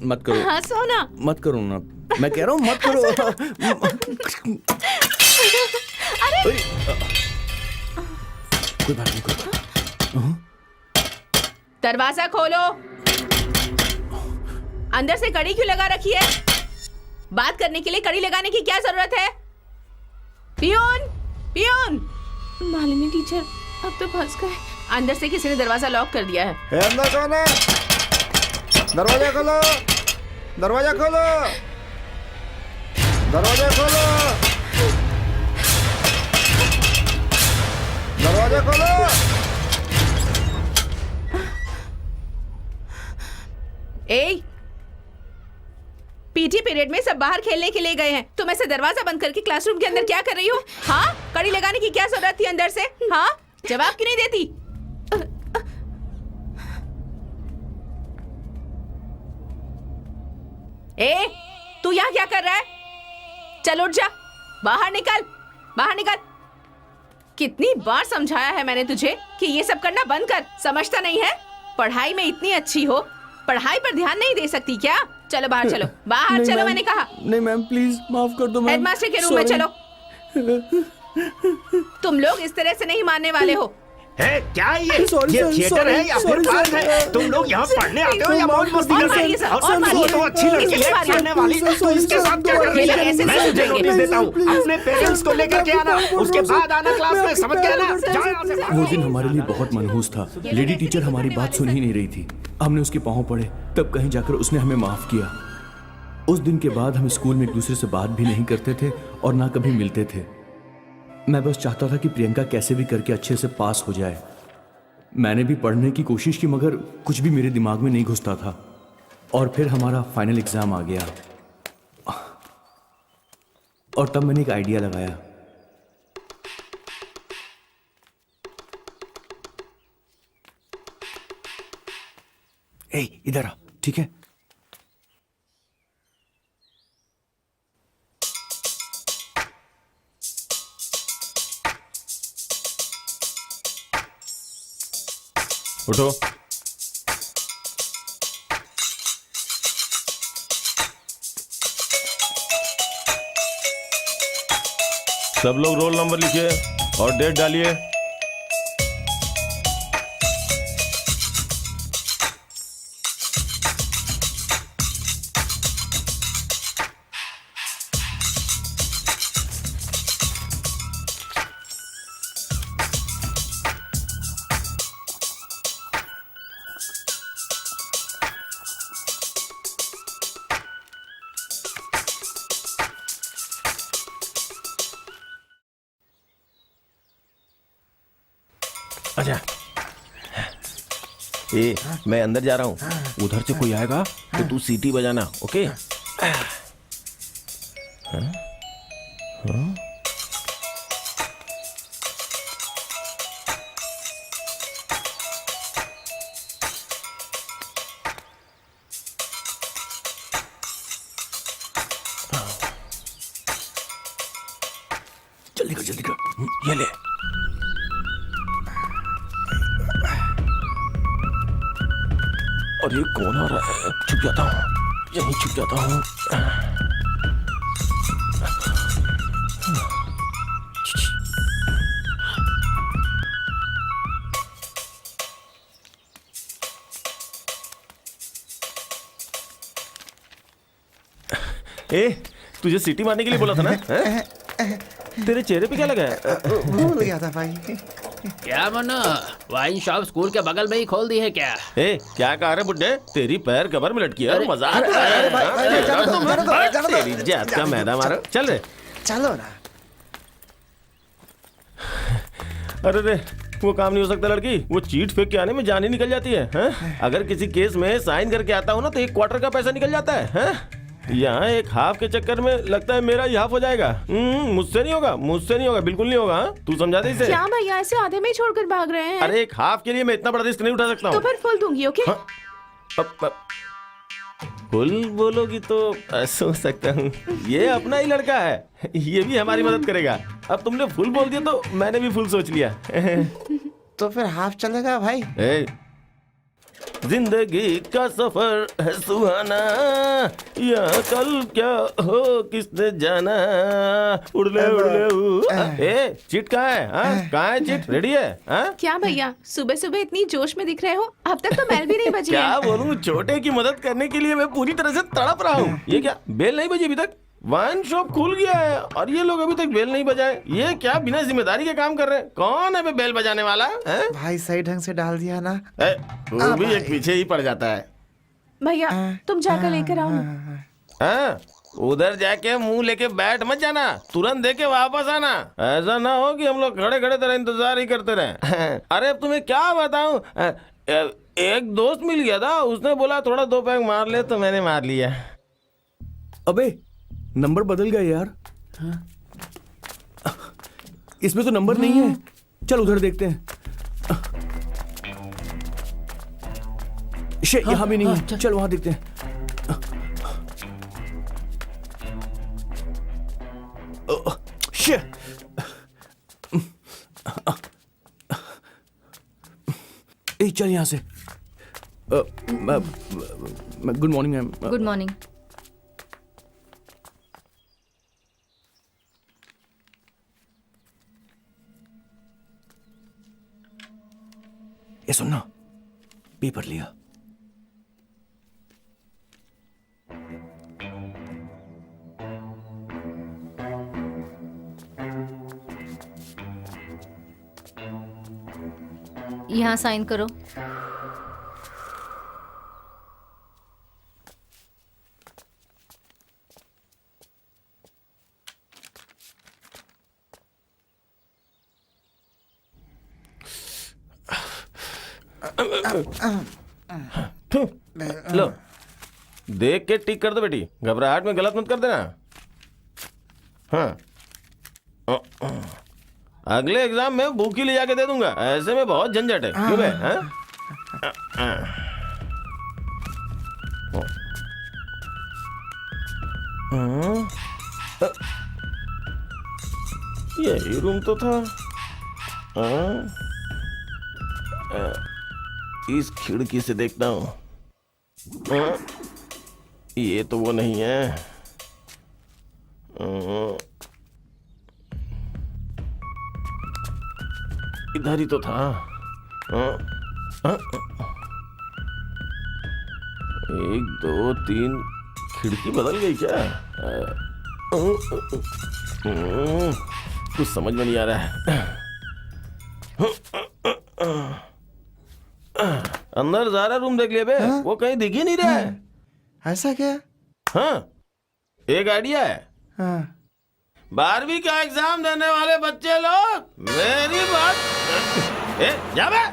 मत करो, हंसो ना। मत करो ना, मैं कह रहा हूँ मत करो। अरे कोई बात नहीं, कोई बात। दरवाजा खोलो। अंदर से कड़ी क्यों लगा रखी है? बात करने के लिए कड़ी लगाने की क्या जरूरत है? Peon, peon. मालिनी टीचर अब तो फंस गए। अंदर से किसी ने दरवाजा लॉक कर दिया है। अंदर कौन है? दरवाजा खोलो, दरवाजा खोलो, दरवाजा खोलो, दरवाजा खोलो। ए, पीटी पीरियड में सब बाहर खेलने के लिए गए हैं, तुम ऐसे दरवाजा बंद करके क्लासरूम के अंदर क्या कर रही हो? हाँ, कड़ी लगाने की क्या जरूरत थी अंदर से? हाँ, जवाब क्यों नहीं देती? ए, तू यहाँ क्या कर रहा है? चल उठ जा, बाहर निकल, बाहर निकल। कितनी बार समझाया है मैंने तुझे कि ये सब करना बंद कर, समझता नहीं है? पढ़ाई में इतनी अच्छी हो, पढ़ाई पर ध्यान नहीं दे सकती क्या? चलो बाहर चलो, बाहर चलो, मैंने कहा। नहीं मैम, प्लीज माफ कर दो मैम। हेडमास्टर के रूम में चलो। तुम लोग इस तरह से नहीं मानने वाले हो। है क्या ये थिएटर है या फिर क्लास है? तुम लोग यहाँ पढ़ने आते हो या मौज मस्ती करते हो? और वो तो अच्छी लड़की है पढ़ने वाली, तो इसके साथ क्या कर रही है? मैं तुझे नोटिस देता हूँ, अपने पेरेंट्स को लेकर के आना, उसके बाद आना क्लास में, समझ गया ना? जाओ यहाँ से। वो दिन हमारे लिए बहुत मनहूस था। लेडी टीचर हमारी बात सुन ही नहीं रही थी। हमने उसके पाँव पड़े, तब कहीं जाकर उसने हमें माफ किया। उस दिन के बाद हम स्कूल में एक दूसरे से बात भी नहीं करते थे और ना कभी मिलते थे। मैं बस चाहता था कि प्रियंका कैसे भी करके अच्छे से पास हो जाए। मैंने भी पढ़ने की कोशिश की, मगर कुछ भी मेरे दिमाग में नहीं घुसता था। और फिर हमारा फाइनल एग्जाम आ गया और तब मैंने एक आइडिया लगाया। ए, इधर आ, ठीक है? उठो। सब लोग रोल नंबर लिखिए और डेट डालिए। अच्छा, ए, मैं अंदर जा रहा हूँ, उधर से कोई आएगा तो तू सीटी बजाना, ओके? जल्दी कर, जल्दी कर। ये ले। और ये कौन आ रहा है? छुप जाता हूँ, यहीं छुप जाता हूँ। ए, तुझे सीटी मारने के लिए बोला था ना? तेरे चेहरे पे क्या लगा है? भूल गया था भाई। क्या मनो, वाइन शॉप स्कूल के बगल में ही खोल दी है क्या? ए, क्या कह रहे बुड्ढे? तेरी पैर कबर में लटकी है, मजाक अरे भाई, जाने दो, जाने दो, जाने दो। तेरी जात का मैदा मारो, चल रे। चलो ना। अरे रे, वो काम नहीं हो सकता लड़की, वो चीट फेंक के आने में जान ही निकल जाती है, हैं? अगर किसी केस में साइन करके आता हूँ ना तो 1/4 का पैसा निकल जाता है, हैं? यहाँ एक हाफ के चक्कर में लगता है मेरा ही हाफ हो जाएगा। मुझसे नहीं होगा, मुझसे नहीं होगा, बिल्कुल नहीं होगा। हाँ? तू समझा दे इसे। क्या भैया ऐसे आधे में ही छोड़कर भाग रहे हैं? अरे एक हाफ के लिए मैं इतना बड़ा रिस्क नहीं उठा सकता तो हूँ। फिर फुल दूंगी, ओके? फुल बोलोगी तो ऐसा हो सकता हूँ। ये अपना ही लड़का है, ये भी हमारी मदद करेगा। अब तुमने फुल बोल दिया तो मैंने भी फुल सोच लिया। तो फिर हाफ चलेगा भाई। जिंदगी का सफर है सुहाना, यहाँ कल क्या हो किसने जाना। उड़ले उड़ले ए चिट कहाँ है? कहाँ है चिट? रेडी है? क्या भैया सुबह सुबह इतनी जोश में दिख रहे हो? अब तक तो बेल भी नहीं बजी क्या है। बोलूं, छोटे की मदद करने के लिए मैं पूरी तरह से तड़प रहा हूँ। ये क्या बेल नहीं बजी अभी तक? वाइन शॉप खुल गया है और ये लोग अभी तक बेल नहीं बजाए। ये क्या बिना जिम्मेदारी के काम कर रहे हैं? कौन है बेल बजाने वाला है? भाई सही ढंग से डाल दिया ना। वो भी एक पीछे ही पड़ जाता है। भैया तुम जाकर लेकर आओ ना। उधर जाके मुंह लेके बैठ मत जाना, तुरंत दे के वापस आना। ऐसा ना हो कि हम लोग खड़े खड़े तेरा इंतजार ही करते रहे। अरे अब तुम्हें क्या बताऊं, एक दोस्त मिल गया था, उसने बोला थोड़ा 2 पैक मार ले तो मैंने मार लिया। अबे नंबर बदल गया यार। इसमें तो नंबर नहीं है। चल उधर देखते हैं। यहाँ भी नहीं है। चल वहां देखते हैं। चल यहाँ से। Good morning ma'am. Good morning. ये सुनना, पेपर लिया। यहाँ साइन करो। लो देख के टिक कर दो बेटी, घबराहट में गलत मत कर देना। हाँ अगले एग्जाम में बुक ही ले जाके दे दूंगा, ऐसे में बहुत झंझट है। क्यों बे? यही रूम तो था। इस खिड़की से देखता हूँ। ये तो वो नहीं है। इधर ही तो था। 1 2 3 खिड़की बदल गई क्या? कुछ समझ में नहीं आ रहा है। अंदर ज़रा रूम देख लिया बे। वो कहीं दिख ही नहीं रहा है। ऐसा क्या? हाँ एक आइडिया है। 12वीं का एग्जाम देने वाले बच्चे लोग मेरी बात जा बे।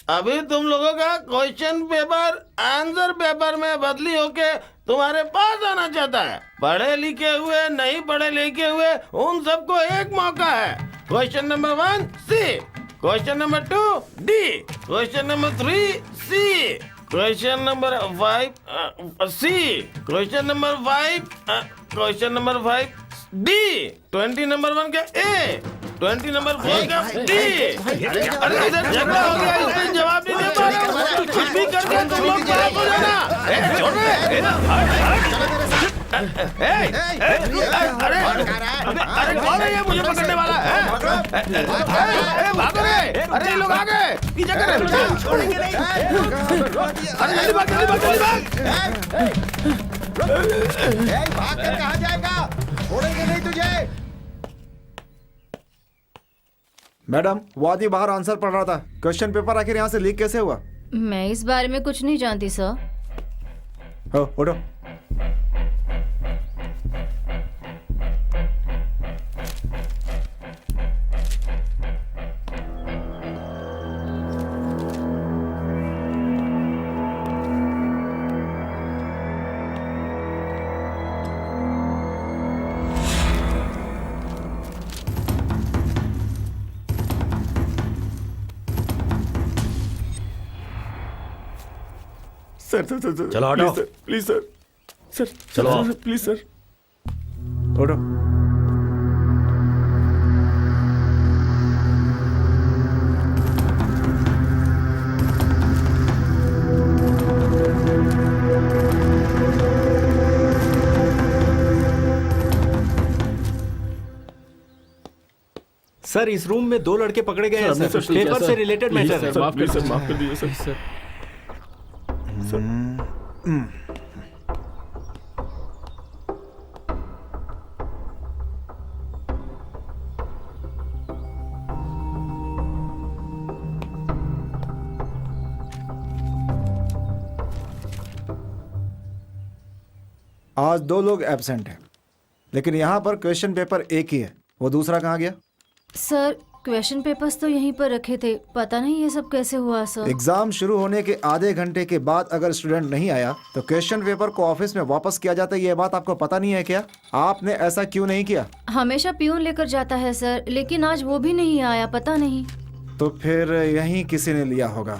अभी तुम लोगों का क्वेश्चन पेपर आंसर पेपर में बदली होके तुम्हारे पास आना चाहता है। पढ़े लिखे हुए नहीं पढ़े लिखे हुए उन सबको एक मौका है। Question number 1 C, question number 2 D, question number 3 C, question number 5 C, question number 5 D, 20 number 1 का ए, 20 नंबर 4 का डी। अरे इधर झगड़ा हो गया, इसमें जवाब नहीं दे पा रहा हूं। कुछ भी कर दे तुम लोग पास हो जाना। छोड़ अरे कौन है ये मुझे पकड़ने वाला है? भागो रे! अरे ये लोग आ गए, पीछे कर रहे। छोड़ेंगे नहीं। अरे जल्दी भाग, जल्दी भाग, जल्दी भाग। भाग कर कहाँ जाएगा? छोड़ेंगे नहीं तुझे। मैडम, वो आदमी बाहर आंसर पढ़ रहा था। क्वेश्चन पेपर आखिर यहाँ से लीक कैसे हुआ? मैं इस बारे में कुछ नहीं जानती सर। हो, उठो। सर सर सर चलो हटो। प्लीज सर सर चलो। Sir, please sir. उठो। सर इस रूम में 2 लड़के पकड़े गए हैं सर, पेपर से रिलेटेड मैटर है। माफ कर माफ कर दीजिए सर। आज 2 लोग एब्सेंट हैं, लेकिन यहाँ पर क्वेश्चन पेपर एक ही है। वो दूसरा कहाँ गया? सर क्वेश्चन पेपर्स तो यहीं पर रखे थे, पता नहीं ये सब कैसे हुआ सर। एग्जाम शुरू होने के आधे घंटे के बाद अगर स्टूडेंट नहीं आया तो क्वेश्चन पेपर को ऑफिस में वापस किया जाता है। ये बात आपको पता नहीं है क्या? आपने ऐसा क्यों नहीं किया? हमेशा पियून लेकर जाता है सर, लेकिन आज वो भी नहीं आया, पता नहीं। तो फिर यहीं किसी ने लिया होगा।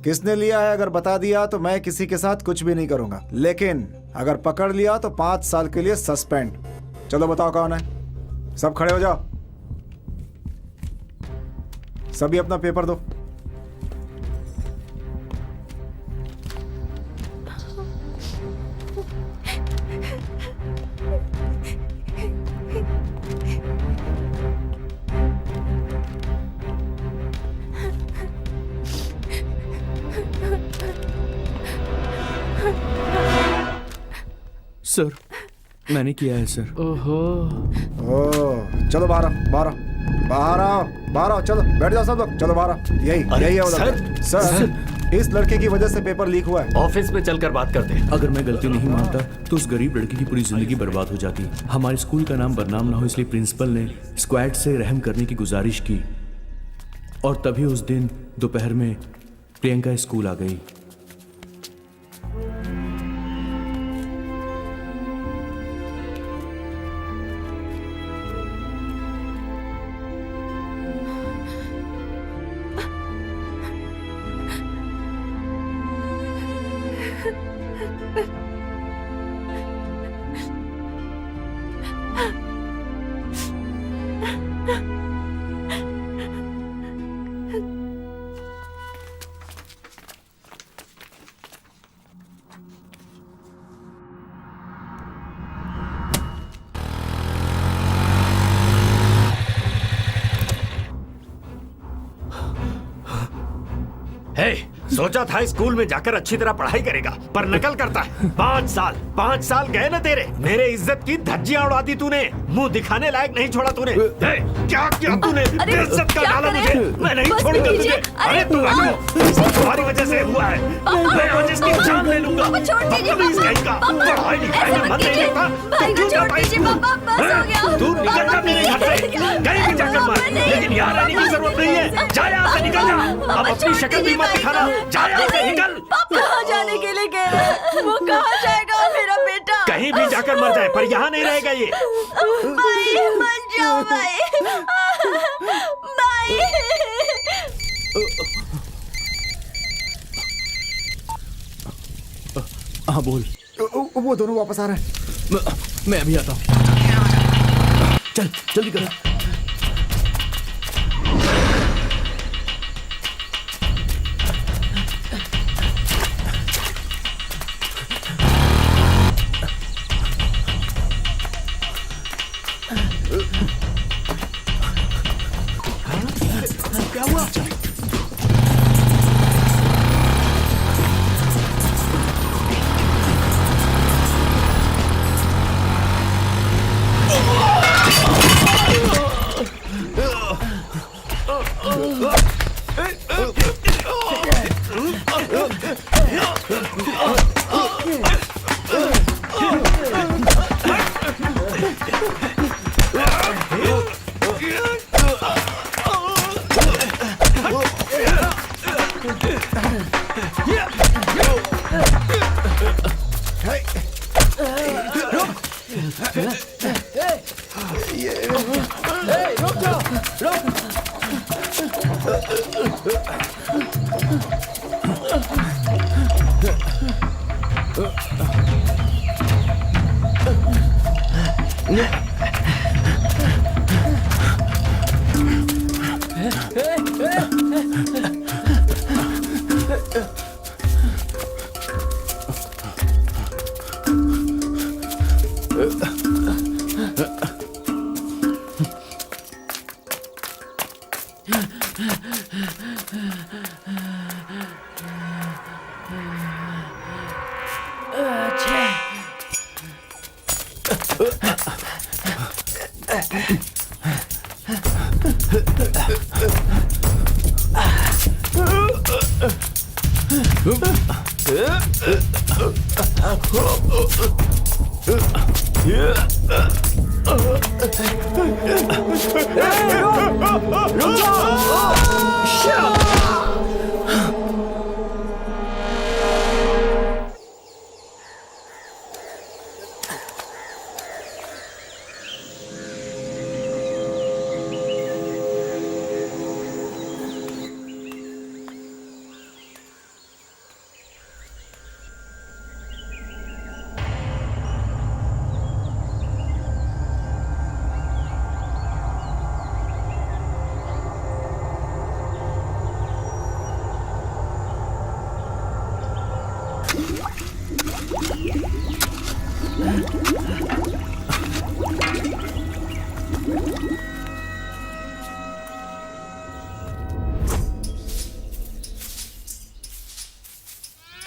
किसने लिया है अगर बता दिया तो मैं किसी के साथ कुछ भी नहीं करूंगा, लेकिन अगर पकड़ लिया तो 5 साल के लिए सस्पेंड। चलो बताओ कौन है? सब खड़े हो जाओ, सभी अपना पेपर दो। सर मैंने किया है सर। ओहो, ओ, चलो बाहर आओ, बाहर आओ, बाहर आओ, बाहर आओ, चलो बैठ जाओ सब लोग, चलो बाहर आओ। यही यही है वो लड़का। सर इस लड़के की वजह से पेपर लीक हुआ है। ऑफिस में चलकर बात करते हैं। अगर मैं गलती नहीं मानता तो उस गरीब लड़की की पूरी जिंदगी बर्बाद हो जाती। हमारे स्कूल का नाम बदनाम ना हो इसलिए प्रिंसिपल ने स्क्वाड से रहम करने की गुजारिश की, और तभी उस दिन दोपहर में प्रियंका स्कूल आ गई। हे, सोचा था स्कूल में जाकर अच्छी तरह पढ़ाई करेगा, पर नकल करता है। 5 साल गए ना तेरे। मेरे इज्जत की धज्जियां उड़ा दी तूने, मुंह दिखाने लायक नहीं छोड़ा तूने। हे, क्या किया तूने? बेइज्जत का डाला मुझे, मैं नहीं छोड़ूंगा तुझे। अरे तू तुम्हारी वजह से हुआ है, मैं आज इसकी जान ले लूंगा। बदतमीज कहीं का, पढ़ाई लिखाई में मन नहीं लगता, तू क्यों जाता है स्कूल? तू निकल जा मेरे घर से, कहीं भी जाकर मार, लेकिन यहाँ रहने की जरूरत नहीं है। जा यहाँ से, निकल जा। अब अपनी शक्ल भी मत दिखाना, जा यहाँ से, निकल। कहाँ जाने के लिए कह रहा है? वो कहाँ जाएगा मेरा बेटा? कहीं भी जाकर मर जाए, पर यहाँ नहीं रहेगा ये। भाई मत जाओ भाई, भाई। हाँ बोल। वो दोनों वापस आ रहे हैं। मैं अभी आता हूँ। चल जल्दी कर। क्या हुआ? रुक जाओ, रुक।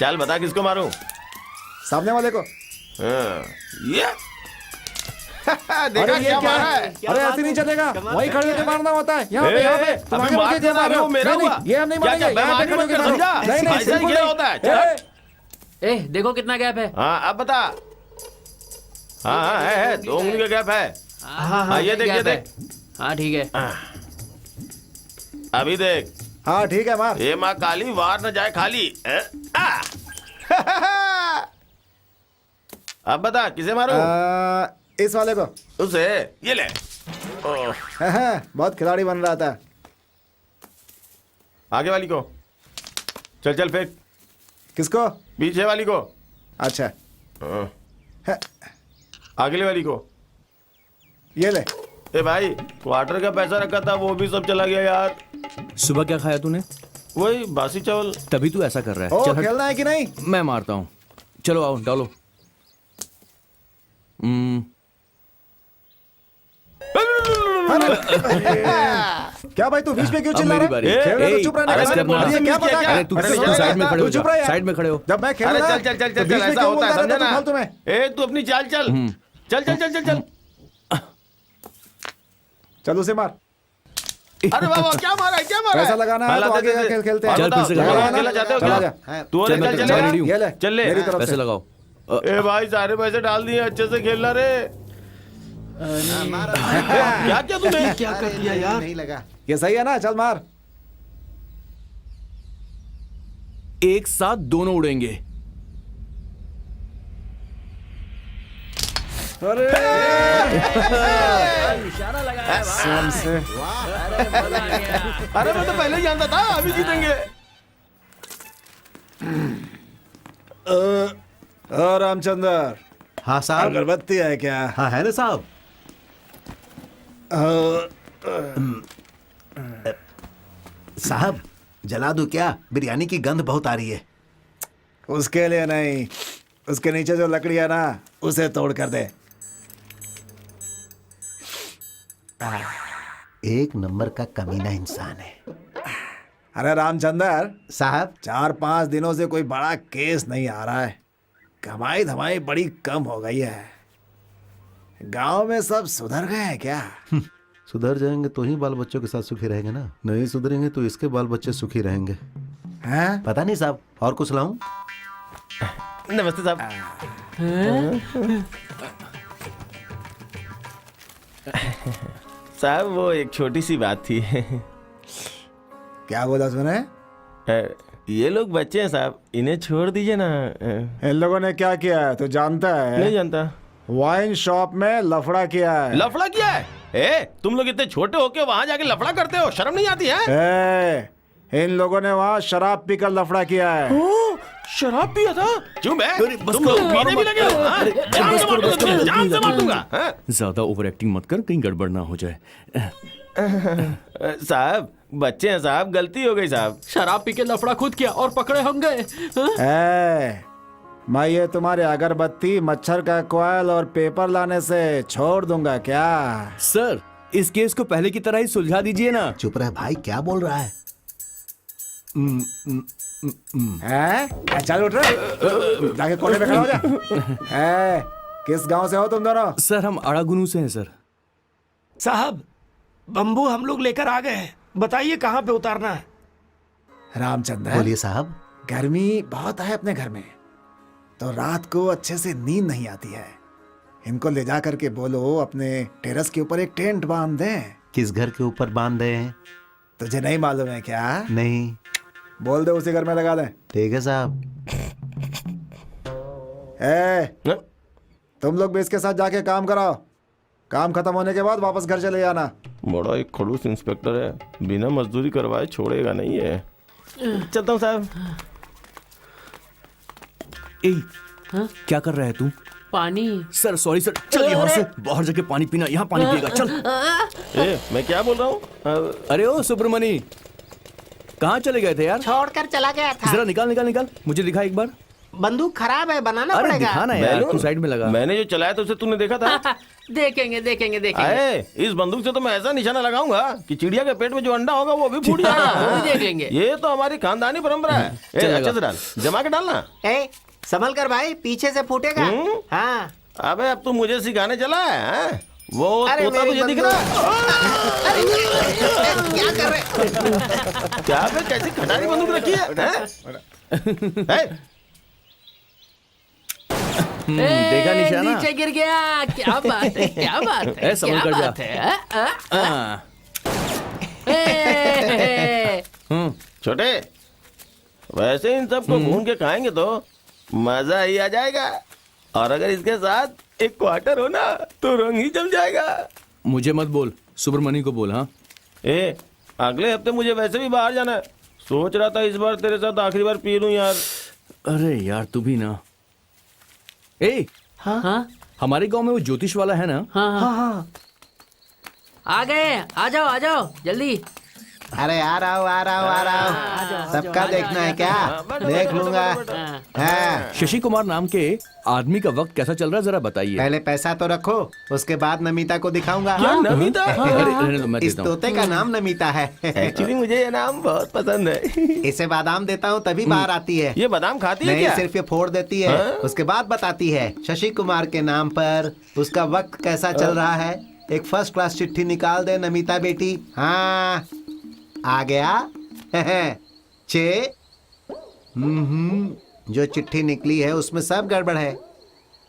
चल बता किसको मारूं? सामने वाले को। ये देखा क्या मारा है? अरे ऐसे नहीं चलेगा, वही खड़े होकर मारना होता है। यहाँ पे, यहाँ पे। तुम आगे बढ़ के मार रहे हो। मेरा हुआ। ये हम नहीं मारेंगे। यहाँ पे खड़े होकर मारो। नहीं नहीं, ऐसा ही खेल होता है। चल। देखो कितना गैप है। हाँ अब बता। हाँ है 2 उंगली का गैप है। हाँ ये देख, ये देख। हाँ ठीक है। अभी देख। हाँ ठीक है, मार। ये माँ काली वार न जाए खाली। अब बता किसे मारो? इस वाले को। उसे ये ले। बहुत खिलाड़ी बन रहा था। आगे वाली को। चल चल फेंक। किसको? पीछे वाली को। अच्छा। आगे वाली को। ये ले। ए भाई, क्वार्टर का पैसा रखा था वो भी सब चला गया यार। सुबह क्या खाया तूने? वही बासी चावल। तभी तू ऐसा कर रहा है। ओ, चल हट। खेलना है कि नहीं? मैं मारता हूँ। चलो आओ डालो। क्या भाई तू बीच में क्यों चिल्ला मेरी रहा बारी। है? खेलना तो चुप रहने का। तुझे क्या पता? अरे तू साइड में खड़े हो जा। साइड में खड़े हो। जब मैं खेल रहा चल चल चल चल ऐसा होता है समझा ना। तुम्हें ए तू अपनी चाल चल। चल चल चल चल चल। चल उसे मार। अरे बाबा क्या मारा है, क्या मारा है? पैसा लगाना है तो आगे का खेल खेलते हैं। चल फिर से लगाओ। लगाओ। खेलना चाहते हो चला क्या? जा। तू चल मैं रेडी हूँ। ये ले। चल ले। मेरी तरफ पैसे से लगाओ। ए भाई सारे पैसे डाल दिए, अच्छे से खेलना रे। क्या क्या तूने क्या कर दिया यार? नहीं लगा। ये सही है ना? चल मार। एक साथ दोनों उड़ेंगे। अरे इशारा लगाया है कसम से। अरे मैं तो पहले ही जानता था अभी जीतेंगे। रामचंद्र। हाँ साहब। अगरबत्ती है क्या? हाँ है ना साहब। साहब जला दूं क्या? बिरयानी की गंध बहुत आ रही है। उसके लिए नहीं, उसके नीचे जो लकड़ी है ना उसे तोड़ कर दे। एक नंबर का कमीना इंसान है। अरे रामचंद्र साहब 4-5 दिनों से कोई बड़ा केस नहीं आ रहा है। कमाई धमाई बड़ी कम हो गई है। गांव में सब सुधर गए हैं क्या? सुधर जाएंगे तो ही बाल बच्चों के साथ सुखी रहेंगे ना। नहीं सुधरेंगे तो इसके बाल बच्चे सुखी रहेंगे। हैं? पता नहीं साहब, और कुछ लाऊं? नमस्ते साहब। साहब वो एक छोटी सी बात थी। क्या बोला तूने? ये लोग बच्चे हैं साहब, इन्हें छोड़ दीजिए ना। इन लोगों ने क्या किया है तो जानता है? नहीं जानता। वाइन शॉप में लफड़ा किया है। लफड़ा किया है? तुम लोग इतने छोटे होके वहां जाके लफड़ा करते हो, शर्म नहीं आती है? इन लोगों ने वहाँ शराब पीकर लफड़ा किया है। शराब पिया था? क्यों बे? तुम लोग पीने भी लगे हो? हाँ? जान से मार दूंगा। हाँ? ज्यादा ओवर एक्टिंग मत कर, कहीं गड़बड़ ना हो जाए। साहब बच्चे हैं साहब, गलती हो गई साहब। शराब पी के लफड़ा खुद किया और पकड़े हम गए। हाँ? मैं ये तुम्हारे अगरबत्ती, मच्छर का कॉइल और पेपर लाने से छोड़ दूंगा क्या? सर, इस केस को पहले की तरह ही सुलझा दीजिए ना। चुप रहे भाई, क्या बोल रहा है? चल उठ रहे, जाके कोने में खड़ा हो जा। किस गांव से हो तुम दोनों? सर हम अड़ागुनू से हैं सर। साहब बम्बू हम लोग लेकर आ गए हैं, बताइए कहाँ पे उतारना है? रामचंद्र, बोलिए साहब। गर्मी बहुत है अपने घर में, तो रात को अच्छे से नींद नहीं आती है। इनको ले जा करके बोलो अपने टेरेस के ऊपर एक टेंट बांध दें। किस घर के ऊपर बांध रहे हैं? तुझे नहीं मालूम है क्या? नहीं। बोल दे उसी घर में लगा दें। ठीक है साहब। तुम लोग भी इसके साथ जाके काम कराओ। काम खत्म होने के बाद वापस घर चले जाना। बड़ा एक खड़ूस इंस्पेक्टर है, बिना मजदूरी करवाए छोड़ेगा नहीं है। चलता हूँ साहब। क्या कर रहा है तू? पानी। सर सॉरी सर, चल यहाँ से बाहर जाके पानी पीना, यहाँ पानी पिएगा चल। मैं क्या बोल रहा हूँ? अरे ओ सुब्रमणी, कहाँ चले गए थे यार? छोड़कर चला गया था। जरा निकाल निकाल निकाल, मुझे दिखा एक बार। बंदूक खराब है, बनाना अरे पड़ेगा। दिखाना यार, तू साइड में लगा। मैंने जो चलाया था उसे तूने देखा था? देखेंगे देखेंगे देखेंगे। इस बंदूक से तो मैं ऐसा निशाना लगाऊंगा कि चिड़िया के पेट में जो अंडा होगा वो भी फूट जाएगा। वो भी देख लेंगे। ये तो हमारी खानदानी परंपरा है। अच्छे से डाल, जमा के डालना। संभल कर भाई, पीछे से फूटेगा। हाँ। अबे अब तू मुझे सिखाने चला है? वो तोता तुझे दिख रहा है? क्या कर रहे? क्या बे, कैसी खटारी बंदूक रखी है? देखा निशाना? नीचे गिर गया। क्या बात है, क्या बात है, संभल कर जा। छोटे, वैसे इन सबको भून के खाएंगे तो मजा ही आ जाएगा, और अगर इसके साथ एक क्वार्टर हो ना तो रंग ही जम जाएगा। मुझे मत बोल, सुब्रमणी को बोल। हाँ अगले हफ्ते मुझे वैसे भी बाहर जाना है, सोच रहा था इस बार तेरे साथ आखिरी बार पी लूं यार। अरे यार तू भी ना। हाँ? हमारे गांव में वो ज्योतिष वाला है ना? हाँ। आ गए, आ जाओ जल्दी। अरे आ रहा हूँ। सबका देखना है क्या? देख लूंगा। हाँ। शशि कुमार नाम के आदमी का वक्त कैसा चल रहा है जरा बताइए। पहले पैसा तो रखो, उसके बाद नमिता को दिखाऊंगा। क्या नमिता? रहने दो, मैं इस देता हूँ। तोते का नाम नमिता है। एक्चुअली मुझे ये नाम बहुत पसंद है। इसे बादाम देता हूँ तभी बाहर आती है। ये बादाम खाती है नहीं, क्या? सिर्फ ये फोड़ देती है। उसके बाद बताती है शशि कुमार के नाम पर उसका वक्त कैसा चल रहा है। एक फर्स्ट क्लास चिट्ठी निकाल दे नमिता बेटी। हाँ आ गया। 6 जो चिट्ठी निकली है उसमें सब गड़बड़ है।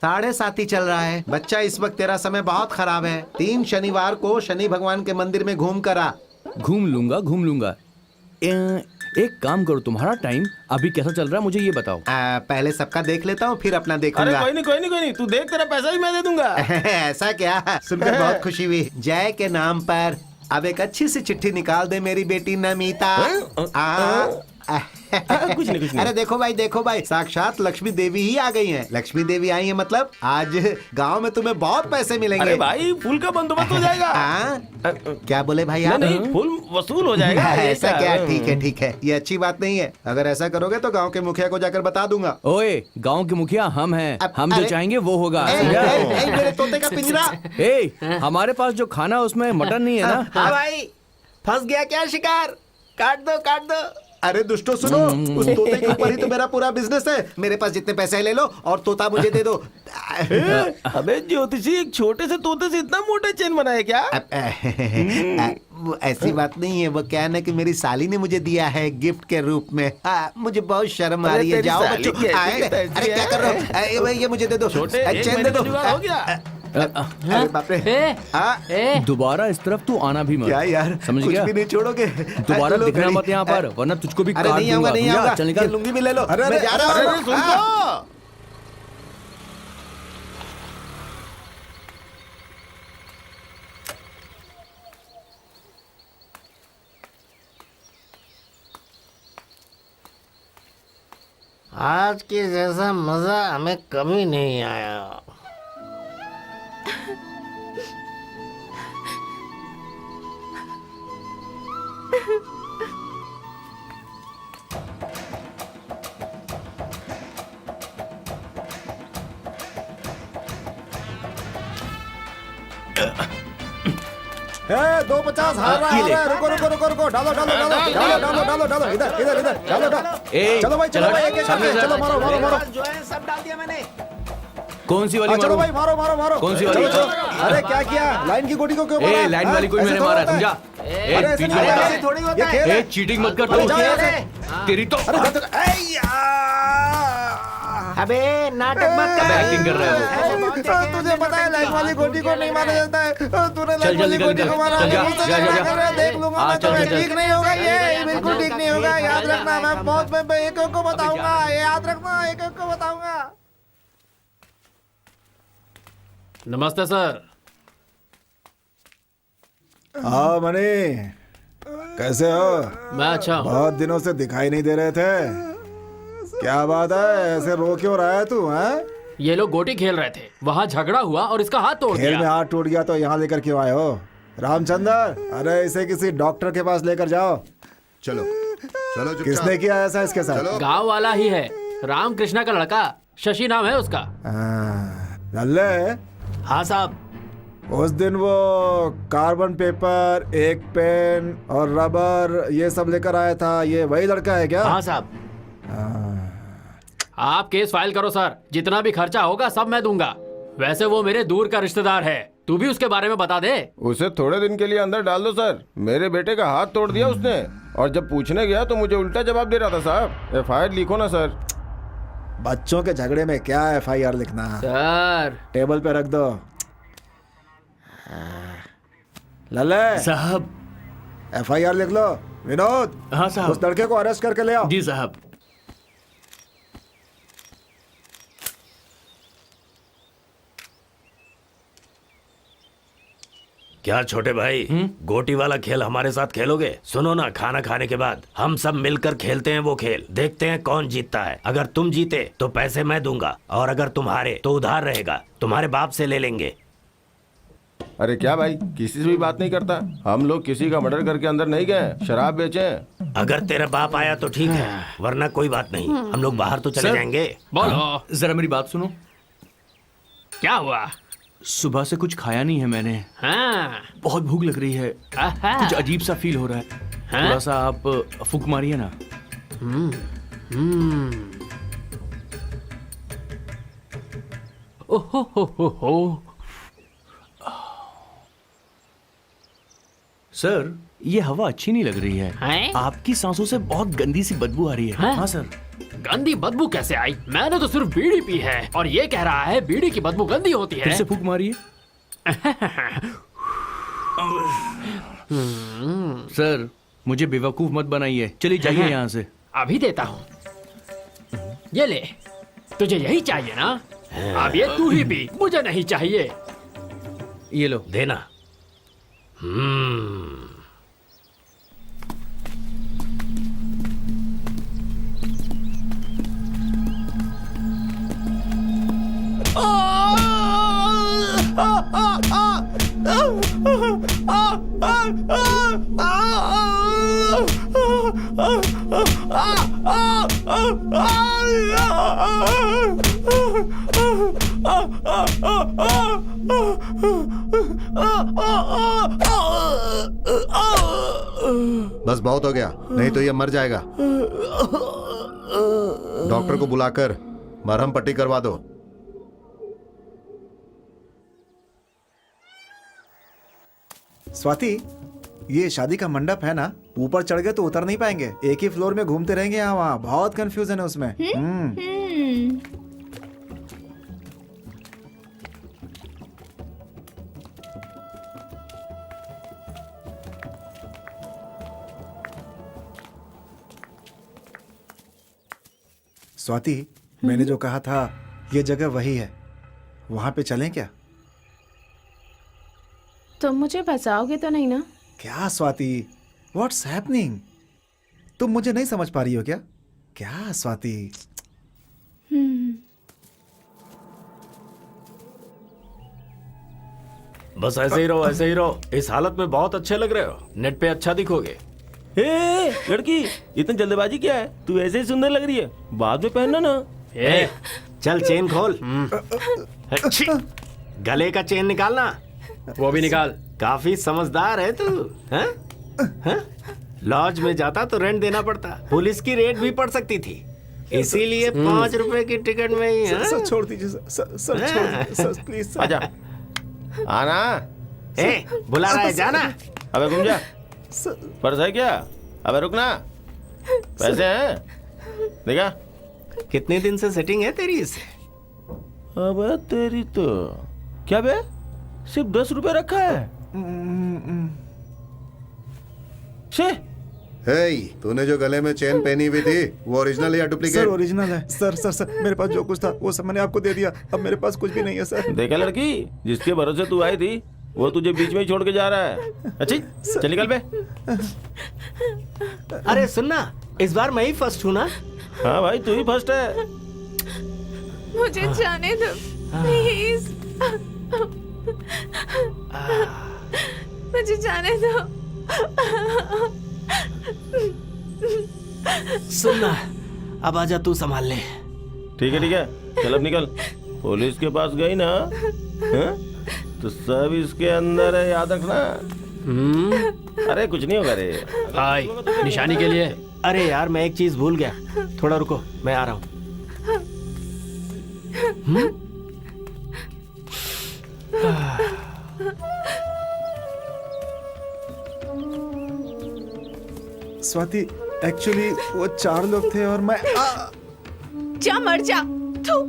7:30 ही चल रहा है। बच्चा इस वक्त तेरा समय बहुत खराब है। 3 शनिवार को शनि भगवान के मंदिर में घूम कर आ। घूम लूंगा। एक काम करो, तुम्हारा टाइम अभी कैसा चल रहा है मुझे ये बताओ। पहले सबका देख लेता हूँ फिर अपना अरे देखूंगा। कोई नहीं, तू देख, तेरा पैसा भी मैं दे दूंगा। ऐसा क्या? सुनकर बहुत खुशी हुई। जय के नाम पर अब एक अच्छी सी चिट्ठी निकाल दे मेरी बेटी नमिता। कुछ नहीं। अरे देखो भाई, साक्षात लक्ष्मी देवी ही आ गई हैं। लक्ष्मी देवी आई है मतलब आज गांव में तुम्हें बहुत पैसे मिलेंगे। अरे भाई फूल का बंदोबस्त हो जाएगा। क्या बोले भाई आप? नहीं, फूल वसूल हो जाएगा। ऐसा क्या? ठीक है, ये अच्छी बात नहीं है। अगर ऐसा करोगे तो गांव के मुखिया को जाकर बता दूंगा। ओए, गांव के मुखिया हम हैं। हम जो चाहेंगे वो होगा। मेरे तोते का पिंजरा। हमारे पास जो खाना उसमें मटन नहीं है ना। हाँ भाई, फंस गया क्या शिकार? काट दो। अरे दुष्टो सुनो, उस तोते के ऊपर ही तो मेरा पूरा बिजनेस है। मेरे पास जितने पैसे ले लो और तोता मुझे दे दो। अबे ज्योतिषी, एक छोटे से तोते से इतना मोटा चेन बनाया क्या? वो ऐसी बात नहीं है। वो क्या है ना कि मेरी साली ने मुझे दिया है गिफ्ट के रूप में। मुझे बहुत शर्म आ रही है। जाओ बच्चों। अरे क्या कर रहे हो? ये मुझे दे दो, चेन दे दो। अरे बाप रे। दोबारा इस तरफ तू आना भी मत। क्या यार, समझ कुछ गया? भी नहीं छोड़ोगे? दोबारा लो दिखना घड़ी। मत यहाँ पर, वरना तुझको भी अरे काट नहीं आऊंगा, दूंगा। नहीं समझा? आऊंगा। चल ये निकल। लुंगी भी ले लो। अरे, मैं जा रहा अरे, हूँ। सुन हाँ। तो। आज के जैसा मजा हमें कभी नहीं आया। ए, 250 हार रहा है। रुको रुको रुको रुको, डालो डालो डालो डालो डालो डालो डालो, इधर इधर इधर डालो डालो। चलो भाई, चलो भाई, एक एक करके चलो, मारो मारो मारो। जो है सब डाल दिया मैंने। कौन सी वाली चलो मारूं? भाई, मारो मारो मारो। कौन सी वाली? चलो, चलो। अरे क्या किया, लाइन की गोटी को क्यों मारा? लाइन वाली कोई मैंने मारा, समझा? अरे ऐसे पीछे नहीं हटा। होता है, थोड़ी होता है। ए, चीटिंग मत कर अरे तू। जाओ यहाँ से। तेरी तो अबे नाटक मत कर। एक्टिंग कर रहा है वो। तुझे पता है लाइन वाली गोटी को नहीं मारा जाता है। तूने लाइन चल, वाली निकल, गोटी निकल। को मारा। चल, जा, मुझसे जा, जा, क्या जा। कर रहा है, देख लूंगा हाँ, मैं चल, तुम्हें। चल, चल। ठीक नहीं होगा ये, बिल्कुल ठीक नहीं होगा। याद रखना, मैं बहुत में एक एक को बताऊंगा। याद रखना, एक एक को बताऊंगा। नमस्ते सर। हाँ मनी, कैसे हो? मैं अच्छा हूँ। बहुत दिनों से दिखाई नहीं दे रहे थे। क्या बात है, ऐसे रो क्यों रहा है तू? हैं? ये लोग गोटी खेल रहे थे, वहाँ झगड़ा हुआ और इसका हाथ तोड़ खेल में दिया। हाथ टूट गया तो यहाँ लेकर क्यों आए हो? रामचंद्र, अरे इसे किसी डॉक्टर के पास लेकर जाओ। चलो चलो चुपचाप। किसने किया ऐसा इसके साथ? चलो। गांव वाला ही है, राम कृष्णा का लड़का, शशि नाम है उसका। लल्ले, हाँ साहब। उस दिन वो कार्बन पेपर, एक पेन और रबर ये सब लेकर आया था, ये वही लड़का है क्या? हाँ साहब। आप केस फाइल करो सर, जितना भी खर्चा होगा सब मैं दूंगा। वैसे वो मेरे दूर का रिश्तेदार है, तू भी उसके बारे में बता दे। उसे थोड़े दिन के लिए अंदर डाल दो सर। मेरे बेटे का हाथ तोड़ दिया उसने, और जब पूछने गया तो मुझे उल्टा जवाब दे रहा था। साहब FIR लिखो ना सर। बच्चों के झगड़े में क्या FIR लिखना? सर टेबल पे रख दो। लल्ले साहब। FIR लिख लो। विनोद, हाँ साहब। उस लड़के को अरेस्ट करके ले आओ। जी साहब। क्या छोटे भाई, गोटी वाला खेल हमारे साथ खेलोगे? सुनो ना, खाना खाने के बाद हम सब मिलकर खेलते हैं वो खेल। देखते हैं कौन जीतता है। अगर तुम जीते तो पैसे मैं दूंगा, और अगर तुम हारे तो उधार रहेगा, तुम्हारे बाप से ले लेंगे। अरे क्या भाई, किसी से भी बात नहीं करता? हम लोग किसी का मर्डर करके अंदर नहीं गए, शराब बेचे। अगर तेरा बाप आया तो ठीक है, वरना कोई बात नहीं, हम लोग बाहर तो चले सर, जाएंगे। बोलो। जरा मेरी बात सुनो। क्या हुआ? सुबह से कुछ खाया नहीं है मैंने। हाँ। बहुत भूख लग रही है, आहा। कुछ अजीब सा फील हो रहा है। हाँ? थोड़ा सा आप फूक मारिए ना। ओहो हो। सर, ये हवा अच्छी नहीं लग रही है। हैं? आपकी सांसों से बहुत गंदी सी बदबू आ रही है। हैं? हाँ सर। गंदी बदबू कैसे आई? मैंने तो सिर्फ बीड़ी पी है, और ये कह रहा है बीड़ी की बदबू गंदी होती है। फिर से फूक मारिए। सर, मुझे बेवकूफ मत बनाइए, चलिए जाइए यहाँ से। अभी देता हूँ, ये ले। तुझे यही चाहिए ना? अब ये तू ही पी, मुझे नहीं चाहिए। ये लो। देना। बस बहुत हो गया, नहीं तो ये मर जाएगा। डॉक्टर को बुलाकर मरहम पट्टी करवा दो। स्वाति, ये शादी का मंडप है ना, ऊपर चढ़ गए तो उतर नहीं पाएंगे। एक ही फ्लोर में घूमते रहेंगे यहाँ वहाँ, बहुत कंफ्यूजन है उसमें। स्वाति, मैंने जो कहा था ये जगह वही है, वहां पे चलें क्या? तुम मुझे फंसाओगे तो नहीं ना? क्या स्वाति, व्हाट्स हैपनिंग? तुम मुझे नहीं समझ पा रही हो क्या? क्या स्वाति? बस ऐसे ही रहो, ऐसे ही रहो। इस हालत में बहुत अच्छे लग रहे हो, नेट पे अच्छा दिखोगे। ए, लड़की इतनी जल्दबाजी क्या है? तू ऐसे ही सुंदर लग रही है, बाद में पहनना ना। ए, चल चेन खोल। अच्छी। गले का चेन निकालना। वो भी निकाल। काफी समझदार है तू। हैं? हैं? लॉज में जाता तो रेंट देना पड़ता, पुलिस की रेड भी पड़ सकती थी, इसीलिए 5 रुपए की टिकट में ही। सर छोड़ दीजिए सर, सर छोड़ दीजिए सर, प्लीज सर। आजा आना। ए, बुला रहा है, जाना। अबे घूम जा। पर्स है क्या? अबे रुकना। पैसे हैं? देखा? कितने दिन से सेटिंग है तेरी इससे? अबे तेरी तो क्या बे, सिर्फ 10 रुपए रखा है। छे, हे, तूने जो गले में चेन पहनी हुई थी वो ओरिजिनल या डुप्लीकेट? सर ओरिजिनल है सर। सर सर मेरे पास जो कुछ था वो सब मैंने आपको दे दिया, अब मेरे पास कुछ भी नहीं है सर। देखा लड़की, जिसके भरोसे तू आई थी वो तुझे बीच में ही छोड़ के जा रहा है। अच्छी चल निकल बे। अरे सुनना, इस बार मैं ही फर्स्ट हूँ ना? हाँ भाई, तू ही फर्स्ट है। मुझे जाने दो प्लीज, मुझे जाने दो। सुनना, अब आजा, तू संभाल ले। ठीक है, चल अब निकल। पुलिस के पास गई ना, हाँ? तो सब इसके अंदर है, याद रखना। अरे कुछ नहीं होगा रे। भाई निशानी के लिए। अरे यार, मैं एक चीज भूल गया, थोड़ा रुको, मैं आ रहा हूँ। स्वाति, एक्चुअली वो 4 लोग थे और मैं जा मर जा। थू।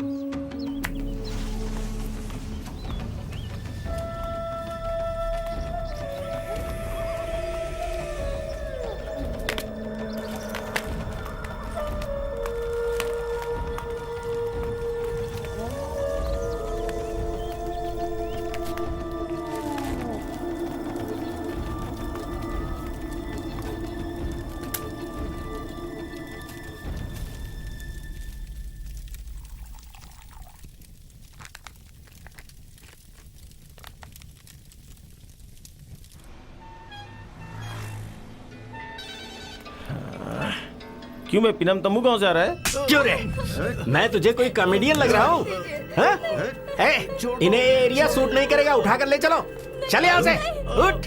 क्यों मैं पिनम तम्बू गांव से आ रहा है? क्यों रे? मैं तुझे कोई कॉमेडियन लग रहा हूँ? इन्हें एरिया सूट नहीं करेगा, उठा कर ले चलो। चल यहाँ से, उठ।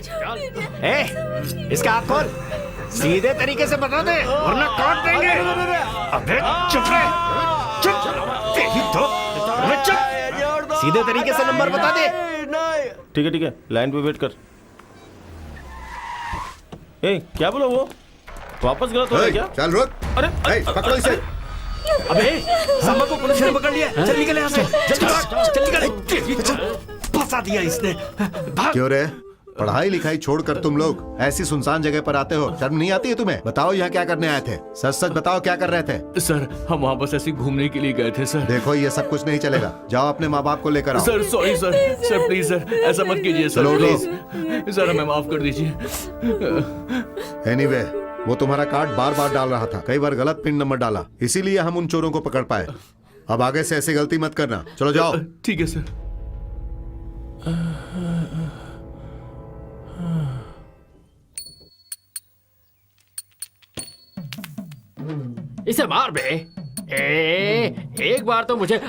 इसका हाथ खोल, सीधे तरीके से बता दे वरना काट देंगे। अबे चुप रहे, चुप। तेरी तो चुप। सीधे तरीके से नंबर बता दे। ठीक है, लाइन पे वेट कर। ए, क्या बोला वो? वापस गलत हो गया क्या? चल रुक। अरे पकड़ो इसे। अबे सामा को पुलिस ने पकड़ लिया, चल निकल यहाँ से, जल्दी भाग, चल निकल। फंसा दिया इसने। भाग। क्यों रे, पढ़ाई लिखाई छोड़कर तुम लोग ऐसी सुनसान जगह पर आते हो? शर्म नहीं आती है तुम्हें? बताओ यहाँ क्या करने आए थे? सच सच बताओ, क्या कर रहे थे? सर हम वहाँ बस ऐसे घूमने के लिए गए थे सर। देखो ये सब कुछ नहीं चलेगा, जाओ अपने माँ बाप को लेकर आओ। Sir sorry sir, sir please sir, ऐसा मत कीजिए सर, चलो, प्लीज सर, हमें माफ कर दीजिए। एनीवे, वो तुम्हारा कार्ड बार बार डाल रहा था, कई बार गलत पिन नंबर डाला, इसीलिए हम उन चोरों को पकड़ पाए। अब आगे से ऐसी गलती मत करना, चलो जाओ। ठीक है सर। इसे मार बे। एक बार तो मुझे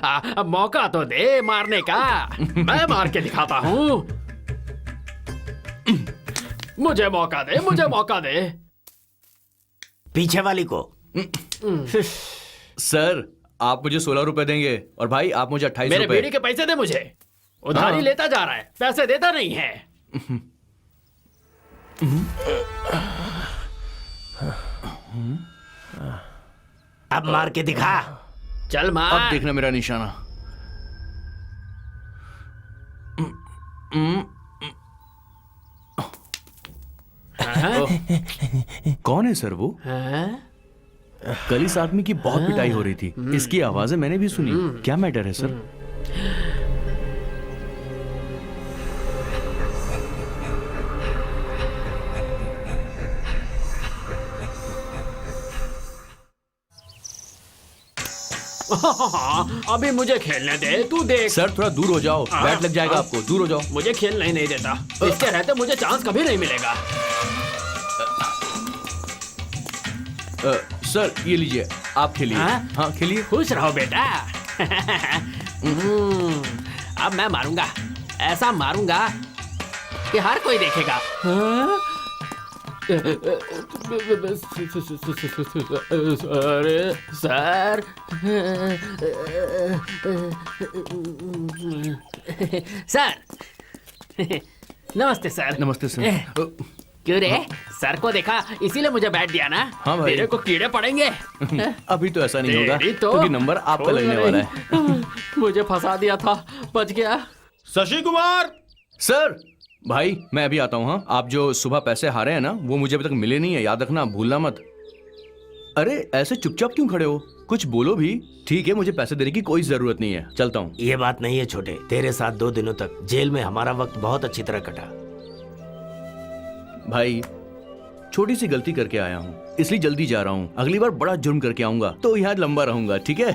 मौका तो दे मारने का, मैं मार के दिखाता हूँ। मुझे मौका दे, मुझे मौका दे। पीछे वाली को। सर आप मुझे 16 रुपए देंगे और भाई आप मुझे 28 मेरे रुपए। बीड़ी के पैसे दे मुझे। उधारी लेता जा रहा है, पैसे देता नहीं है। अब मार के दिखा। चल मार। अब देखना मेरा निशाना। हाँ? कौन है सर वो? हाँ? कल इस आदमी की बहुत पिटाई हो रही थी, इसकी आवाजें मैंने भी सुनी। क्या मैटर है सर? अभी मुझे खेलने दे, तू देख। सर थोड़ा दूर हो जाओ, बैट लग जाएगा आपको, दूर हो जाओ। मुझे खेलने ही नहीं देता, इसके रहते मुझे चांस कभी नहीं मिलेगा। सर ये लीजिए, आप खेलिए। हाँ खेलिए। खुश रहो बेटा। अब मैं मारूंगा, ऐसा मारूंगा कि हर कोई देखेगा। अरे सर, सर नमस्ते सर। नमस्ते सर। क्यों रे, सर को देखा इसीलिए मुझे बैट दिया ना? हाँ भाई। तेरे को कीड़े पड़ेंगे। अभी तो ऐसा नहीं होगा, तेरी तो क्योंकि नंबर आपका लगने वाला है। मुझे फंसा दिया था, बच गया। शशि कुमार सर भाई मैं अभी आता हूँ। हाँ, आप जो सुबह पैसे हारे हैं ना, वो मुझे अभी तक मिले नहीं है, याद रखना, भूलना मत। अरे ऐसे चुपचाप क्यों खड़े हो, कुछ बोलो भी। ठीक है, मुझे पैसे देने की कोई जरूरत नहीं है, चलता हूँ। ये बात नहीं है छोटे, तेरे साथ 2 दिनों तक जेल में हमारा वक्त बहुत अच्छी तरह कटा। भाई छोटी सी गलती करके आया हूँ, इसलिए जल्दी जा रहा हूँ। अगली बार बड़ा जुर्म करके आऊंगा तो यहाँ लंबा रहूंगा, ठीक है?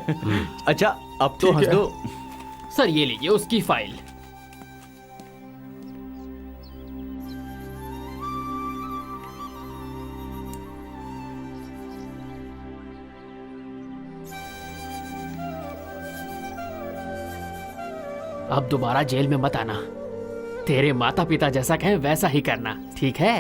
अच्छा अब तो हंस दो। सर ये लीजिए उसकी फाइल। अब दोबारा जेल में मत आना, तेरे माता पिता जैसा कहें वैसा ही करना, ठीक है?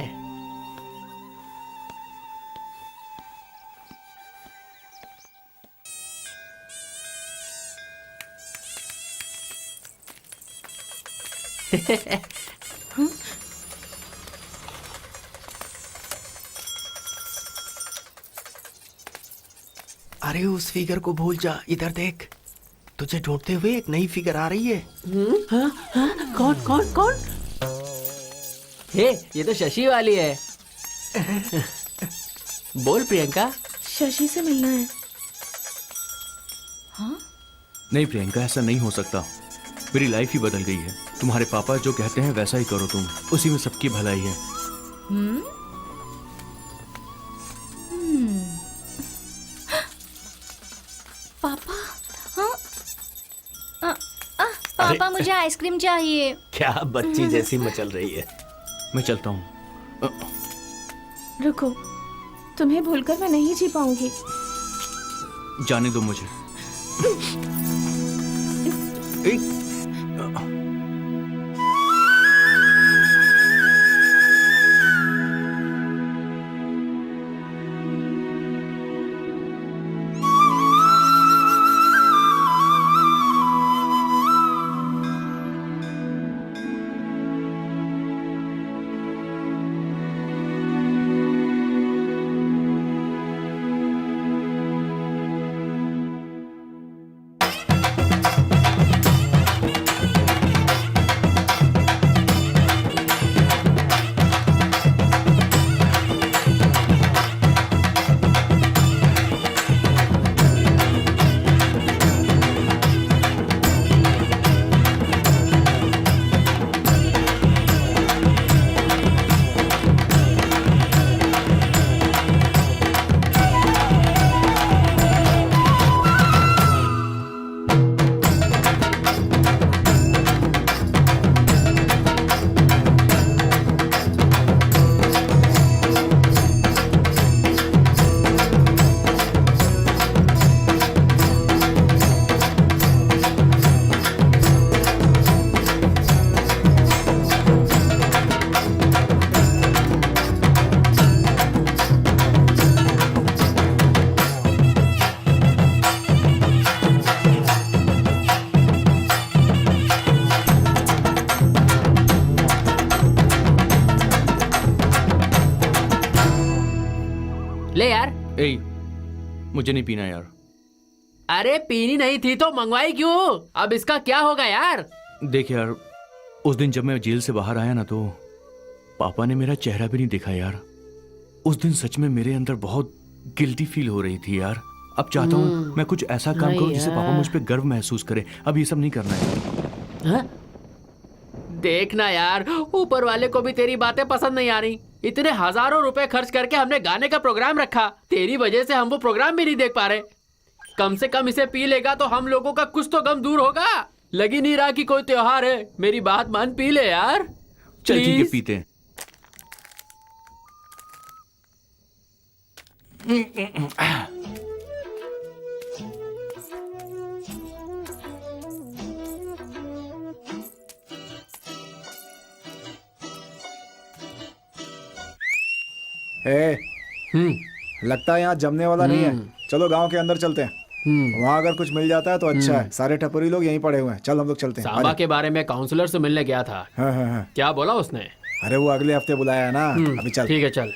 अरे उस फिगर को भूल जा, इधर देख, तुझे ढूंढते हुए एक नई फिगर आ रही है। कौन कौन कौन? हे, ये तो शशि वाली है। बोल प्रियंका। शशि से मिलना है। नहीं प्रियंका, ऐसा नहीं हो सकता, मेरी लाइफ ही बदल गई है। तुम्हारे पापा जो कहते हैं वैसा ही करो तुम, उसी में सबकी भलाई है। पापा, पापा मुझे आइसक्रीम चाहिए। क्या बच्ची जैसी मचल रही है। मैं चलता हूँ। रुको, तुम्हें भूलकर मैं नहीं जी पाऊंगी। जाने दो मुझे। ले यार। ए, मुझे नहीं पीना यार। अरे पीनी नहीं थी तो मंगवाई क्यों? अब इसका क्या होगा यार? देख यार, उस दिन जब मैं जेल से बाहर आया ना, तो पापा ने मेरा चेहरा भी नहीं देखा यार। उस दिन सच में मेरे अंदर बहुत गिल्टी फील हो रही थी यार। अब चाहता हूँ मैं कुछ ऐसा काम नहीं करूँ जिससे पापा यार। मुझ पे गर्व महसूस करे। अब ये सब नहीं करना है। हाँ? देखना यार, ऊपर वाले को भी तेरी बातें पसंद नहीं आ रही। इतने हजारों रुपए खर्च करके हमने गाने का प्रोग्राम रखा, तेरी वजह से हम वो प्रोग्राम भी नहीं देख पा रहे। कम से कम इसे पी लेगा तो हम लोगों का कुछ तो गम दूर होगा। लग ही नहीं रहा कि कोई त्योहार है। मेरी बात मान, पी ले यार। चल ठीक है, Please। पीते हैं। लगता है यहाँ जमने वाला नहीं है। चलो गांव के अंदर चलते हैं। वहाँ अगर कुछ मिल जाता है तो अच्छा है। सारे टपरी लोग यहीं पड़े हुए हैं। चल हम लोग चलते हैं। सांबा के बारे में काउंसलर से मिलने गया था। हाँ। क्या बोला उसने? अरे वो अगले हफ्ते बुलाया है ना। अभी चल। ठीक है, चल।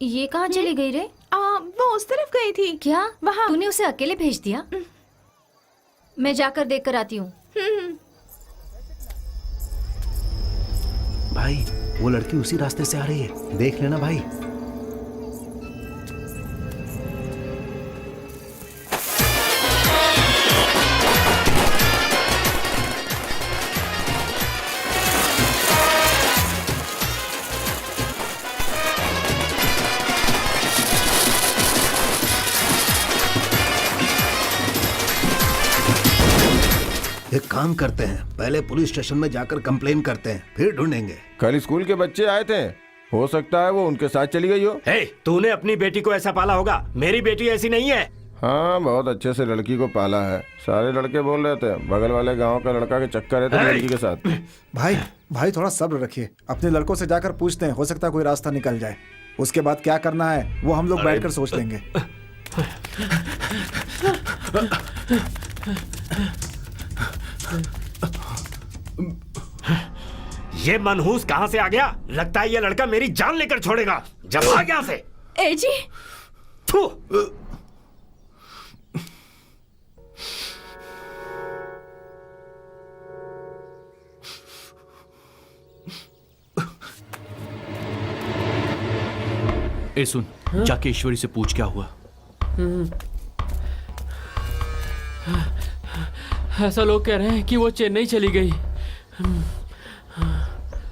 ये कहाँ चली गई रे? वो उस तरफ गई थी। क्या वहाँ। तूने उसे अकेले भेज दिया? मैं जाकर देख कर आती हूँ। भाई वो लड़की उसी रास्ते से आ रही है, देख लेना भाई। एक काम करते हैं, पहले पुलिस स्टेशन में जाकर कंप्लेन करते हैं, फिर ढूंढेंगे। कल स्कूल के बच्चे आए थे, हो सकता है वो उनके साथ चली गई हो। हे, तूने अपनी बेटी को ऐसा पाला होगा, मेरी बेटी ऐसी नहीं है। हाँ, बहुत अच्छे से लड़की को पाला है। सारे लड़के बोल रहे थे बगल वाले गांव का लड़का के चक्कर है तो लड़की के साथ। भाई थोड़ा सब्र रखिए। अपने लड़कों से जाकर पूछते हैं, हो सकता है कोई रास्ता निकल जाए। उसके बाद क्या करना है वो हम लोग बैठकर सोच लेंगे। ये मनहूस कहाँ से आ गया? लगता है ये लड़का मेरी जान लेकर छोड़ेगा। जब आ गया से। ए जी। थू। ए सुन, जाके ईश्वरी से पूछ क्या हुआ। ऐसा लोग कह रहे हैं कि वो चेन्नई चली गई।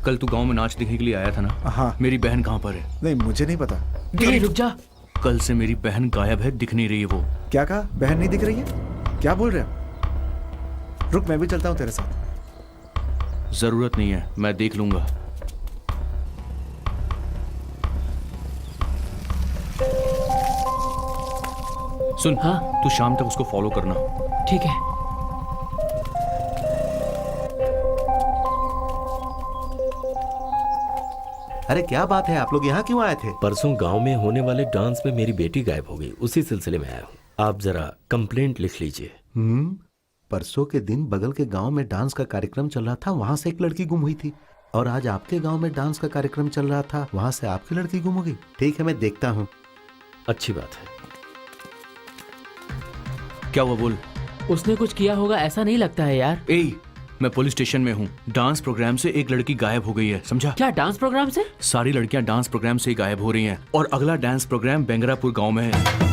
कल तू गांव में नाच देखने के लिए आया था ना? हाँ। मेरी बहन कहाँ पर है? नहीं, मुझे नहीं पता। रुक जा। कल से मेरी बहन गायब है, दिख नहीं रही है वो। क्या कहा? बहन नहीं दिख रही है? क्या बोल रहे हो? रुक, मैं भी चलता हूँ तेरे साथ। जरूरत नहीं है, मैं देख लूंगा। सुन, हाँ? तू शाम तक उसको फॉलो करना। ठीक है। अरे क्या बात है, आप लोग यहाँ क्यों आए थे? परसों गांव में होने वाले डांस में मेरी बेटी गायब हो गई, उसी सिलसिले में आया हूँ। आप जरा कंप्लेंट लिख लीजिए। परसों के दिन बगल के गांव में डांस का कार्यक्रम चल रहा था, वहां से एक लड़की गुम हुई थी। और आज आपके गांव में डांस का कार्यक्रम चल रहा था, वहां से आपकी लड़की गुम हो गई। ठीक है, मैं देखता हूँ। अच्छी बात है। क्या हुआ, बोल। उसने कुछ किया होगा, ऐसा नहीं लगता है यार। मैं पुलिस स्टेशन में हूँ। डांस प्रोग्राम से एक लड़की गायब हो गई है, समझा? क्या डांस प्रोग्राम से? सारी लड़कियां डांस प्रोग्राम से ही गायब हो रही हैं और अगला डांस प्रोग्राम बेंगरापुर गांव में है।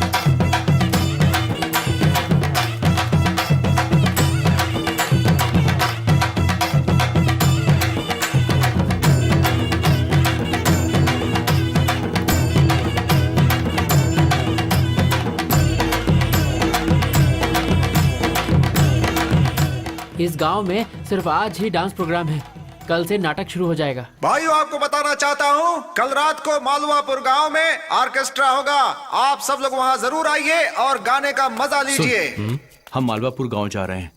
इस गांव में सिर्फ आज ही डांस प्रोग्राम है, कल से नाटक शुरू हो जाएगा। भाइयों, आपको बताना चाहता हूँ, कल रात को मालवापुर गांव में ऑर्केस्ट्रा होगा। आप सब लोग वहाँ जरूर आइए और गाने का मजा लीजिए। हम मालवापुर गांव जा रहे हैं।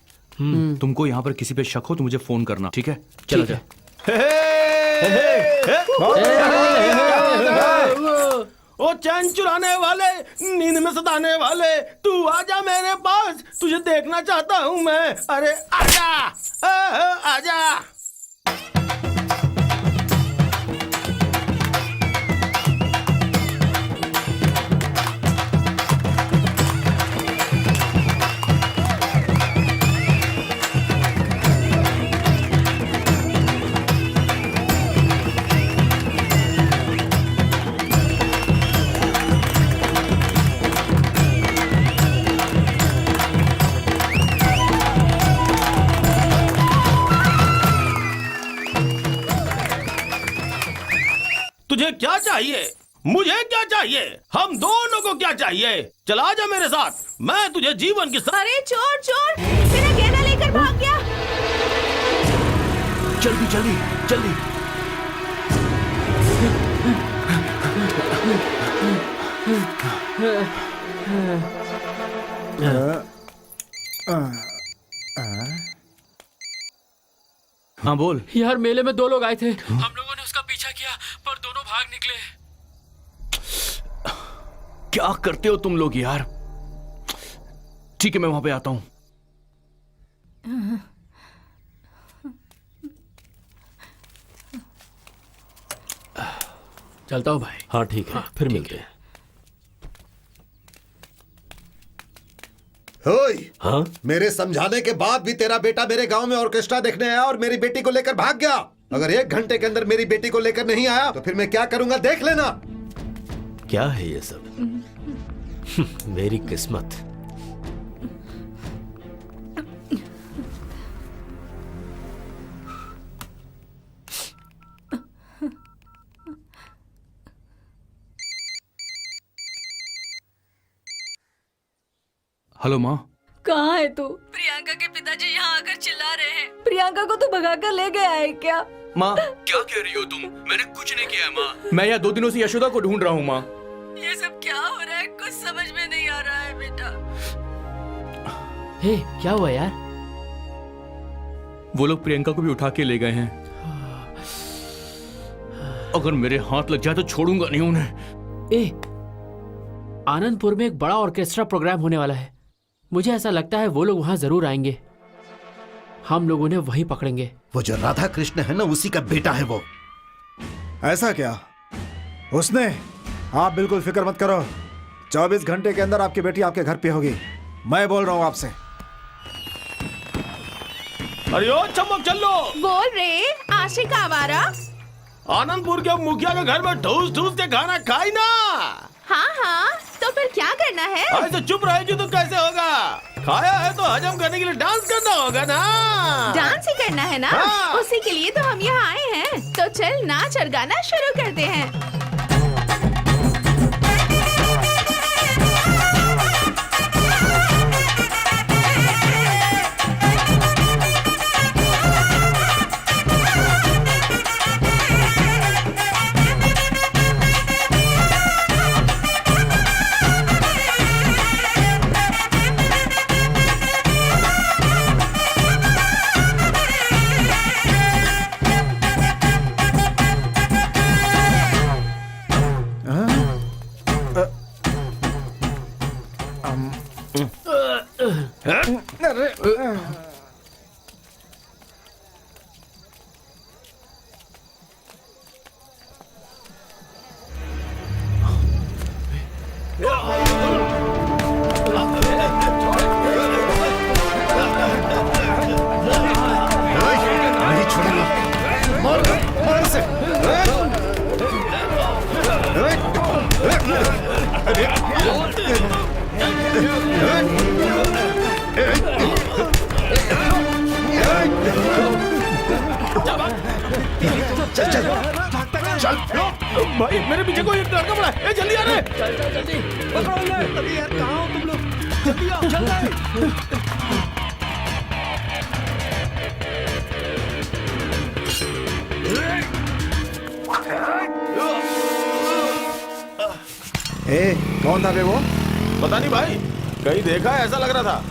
तुमको यहाँ पर किसी पे शक हो तो मुझे फोन करना, ठीक है? चला जा। ओ चैन चुराने वाले, नींद में सताने वाले, तू आजा मेरे पास, तुझे देखना चाहता हूँ मैं। अरे आजा, आजा। चाहिए? मुझे क्या चाहिए? हम दोनों को क्या चाहिए? चला जा मेरे साथ, मैं तुझे जीवन की अरे चोर चोर, मेरा गहना लेकर भाग गया। जल्दी जल्दी जल्दी। हाँ बोल। यार मेले में 2 लोग आए थे, हम लोगों ने उसका पीछा किया पर दोनों भाग निकले। क्या करते हो तुम लोग यार? ठीक है मैं वहां पे आता हूं। चलता हूँ भाई। हाँ ठीक है, फिर मिलते हैं। ओए, हाँ मेरे समझाने के बाद भी तेरा बेटा मेरे गांव में ऑर्केस्ट्रा देखने आया और मेरी बेटी को लेकर भाग गया। अगर 1 घंटे के अंदर मेरी बेटी को लेकर नहीं आया तो फिर मैं क्या करूंगा देख लेना। क्या है ये सब? मेरी किस्मत। हेलो माँ। कहाँ है तू? प्रियंका के पिताजी यहाँ आकर चिल्ला रहे हैं। प्रियंका को तू भगा कर ले गया है क्या? माँ क्या कह रही हो तुम? मैंने कुछ नहीं किया माँ। मैं यहाँ 2 दिनों से यशोदा को ढूंढ रहा हूँ माँ। ये सब क्या हो रहा है? कुछ समझ में नहीं आ रहा है बेटा। हे, क्या हुआ यार? वो लोग प्रियंका को भी उठा के ले गए हैं। अगर मेरे हाथ लग जाए तो छोड़ूंगा नहीं उन्हें। आनंदपुर में एक बड़ा ऑर्केस्ट्रा प्रोग्राम होने वाला है। मुझे ऐसा लगता है वो लोग वहां जरूर आएंगे। हम लोग उन्हें वहीं पकड़ेंगे। वो जो राधा कृष्ण है ना, उसी का बेटा है वो। ऐसा क्या? उसने? आप बिल्कुल फिक्र मत करो, 24 घंटे के अंदर आपकी बेटी आपके घर पे होगी। मैं बोल रहा हूँ आपसे। अरे ओ चमक चलो। बोल रे आशिक आवारा। आनंदपुर के मुखिया के घर में ठूस ठूस के खाना खाई ना। हाँ हाँ, तो फिर क्या करना है? ऐसे चुप रहेगी तो कैसे होगा? खाया है तो हजम करने के लिए डांस करना होगा ना। डांस ही करना है ना? हाँ। उसी के लिए तो हम यहाँ आए हैं। तो चल नाच और गाना शुरू करते हैं। भाई मेरे पीछे कोई एक लड़का पड़ा है। जल्दी आ रहे। जल्दी पकड़ो इन्हें। अरे यार कहाँ हो तुम लोग? जल्दी आओ, जल्दी। कौन था बे वो? पता नहीं भाई, कहीं देखा है ऐसा लग रहा था।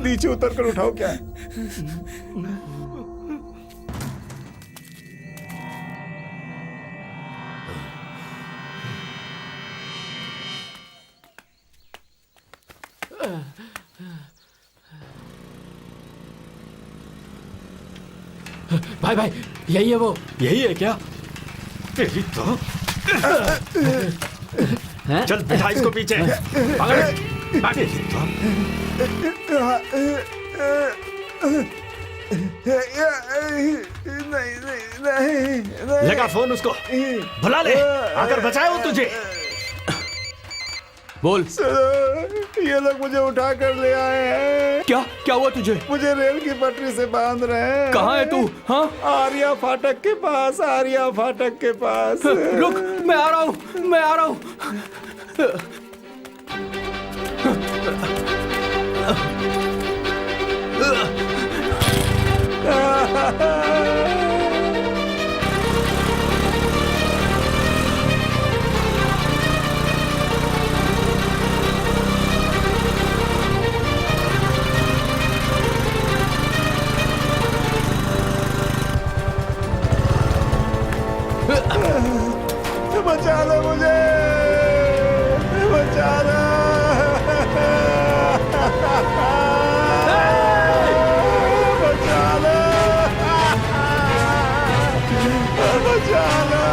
नीचे उतर कर उठाओ क्या? भाई भाई यही है वो। यही है क्या? तेरी तो हैं? चल बिठा इसको पीछे। पकड़। लगा फोन उसको, बुला ले, आकर बचाए वो तुझे। बोल। ये लोग मुझे उठा कर ले आए हैं। क्या हुआ तुझे? मुझे रेल की पटरी से बांध रहे हैं। कहाँ है तू? हाँ, आर्या फाटक के पास, आर्या फाटक के पास। रुक, मैं आ रहा हूँ। बचा लो मुझे, बचा लो। बचा लो, बचा लो।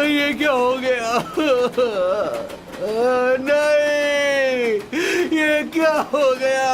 ये क्या हो गया? नहीं, ये क्या हो गया?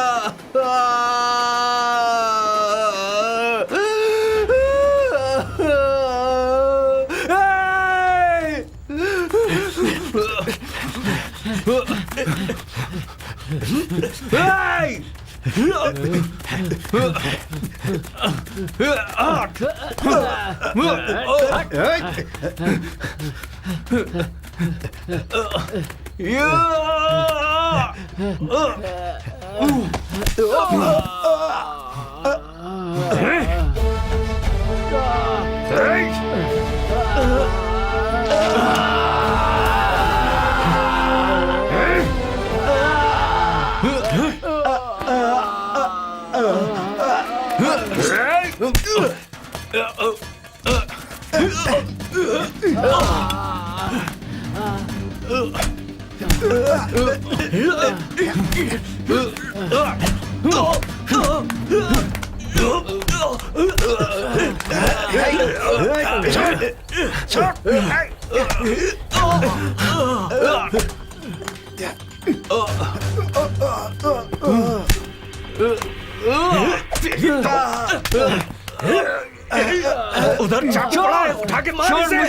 उधर चाकू पड़ा है, उठा के मार इसे।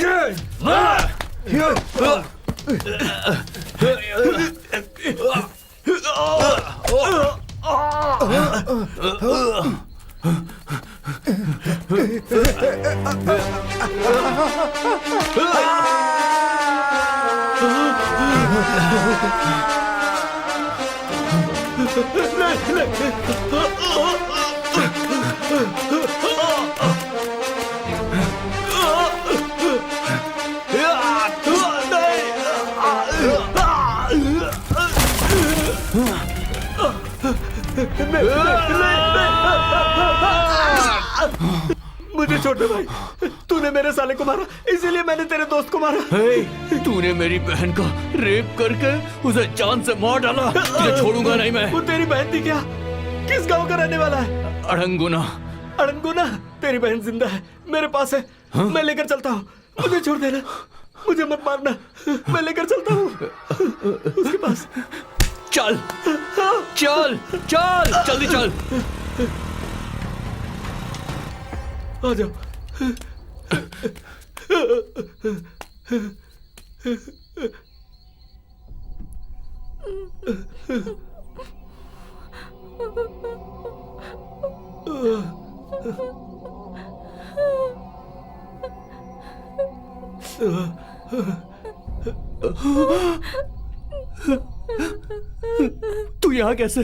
मुझे छोटे भाई, तूने मेरे साले को मारा, इसीलिए मैंने तेरे दोस्त को मारा। तूने मेरी बहन का रेप करके उसे जान से मार डाला। तुझे छोड़ूंगा नहीं मैं। वो तेरी बहन थी क्या? किस गांव का रहने वाला है? अड़ंगुना। अड़ंगुना? तेरी बहन जिंदा है, मेरे पास है। मैं लेकर चलता हूँ, मुझे छोड़ देना, मुझे मत मारना, मैं लेकर चलता हूँ उसके पास। चल चल चल, जल्दी चल। आ जाओ। तू यहाँ कैसे?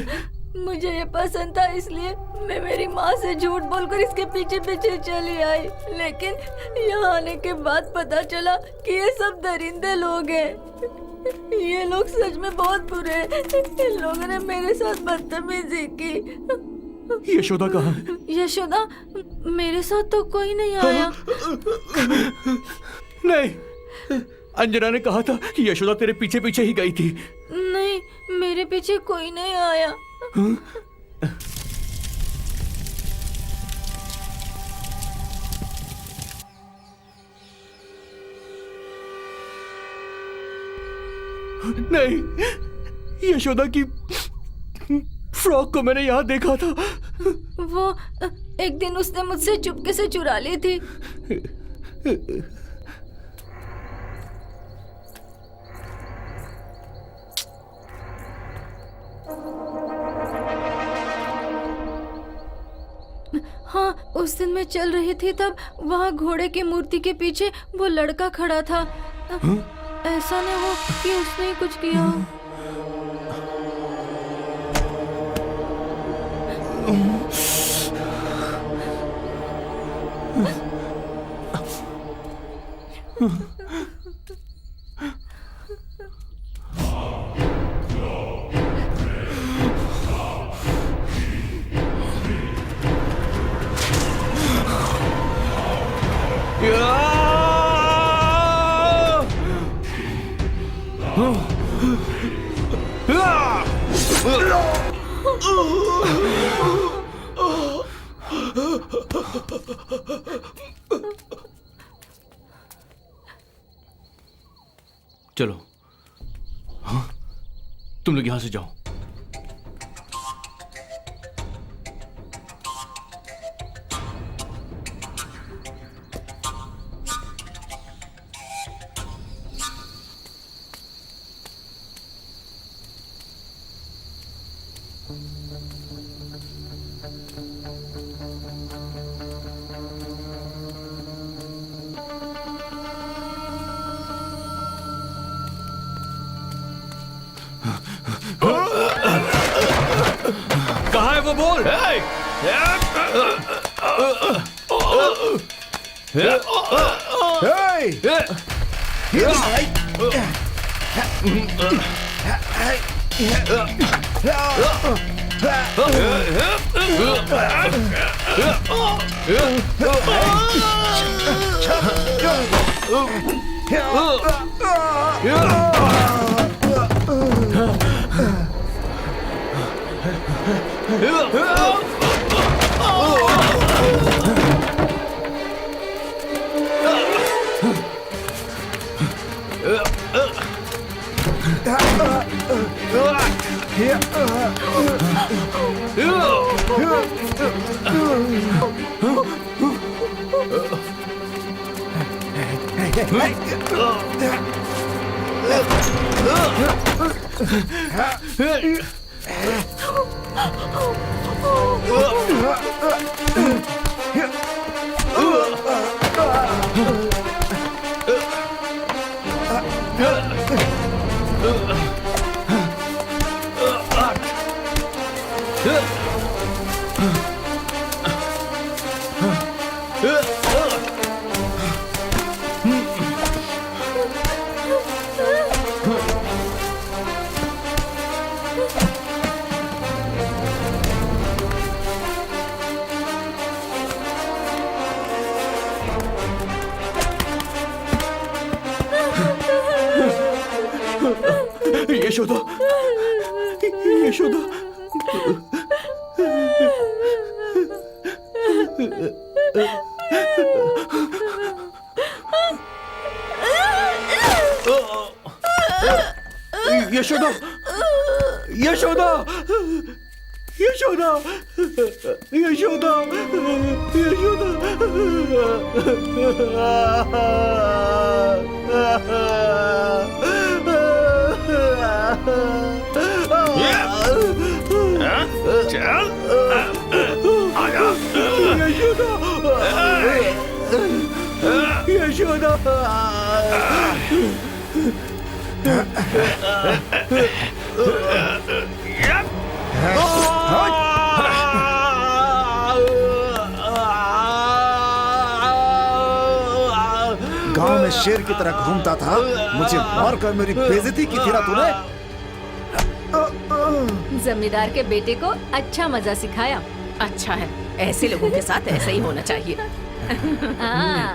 मुझे ये पसंद था, इसलिए मैं मेरी माँ से झूठ बोलकर इसके पीछे पीछे चली आई। लेकिन यहाँ आने के बाद पता चला कि ये सब दरिंदे लोग हैं। ये लोग सच में बहुत बुरे हैं। इन लोगों ने मेरे साथ बदतमीजी की। यशोदा कहाँ है? यशोदा? मेरे साथ तो कोई नहीं आया। नहीं, अंजना ने कहा था कि यशोदा तेरे पीछे पीछे ही गई थी। नहीं, मेरे पीछे कोई नहीं आया। नहीं, यशोदा की फ्रॉक को मैंने यहाँ देखा था। वो एक दिन उसने मुझसे चुपके से चुरा ली थी। हाँ, उस दिन मैं चल रही थी तब वहाँ घोड़े की मूर्ति के पीछे वो लड़का खड़ा था। ऐसा न हो कि उसने ही कुछ किया हो। चलो, हाँ, तुम लोग यहां से जाओ। कहाँ है वो, बोल। यशोदा, यशोदा, यशोदा, यशोदा, यशोदा, यशोदा, चल आजा। यशोदा, गांव में शेर की तरह घूमता था, मुझे मारकर मेरी बेइज्जती की थी ना तूने। जमींदार के बेटे को अच्छा मजा सिखाया। अच्छा है, ऐसे लोगों के साथ ऐसा ही होना चाहिए।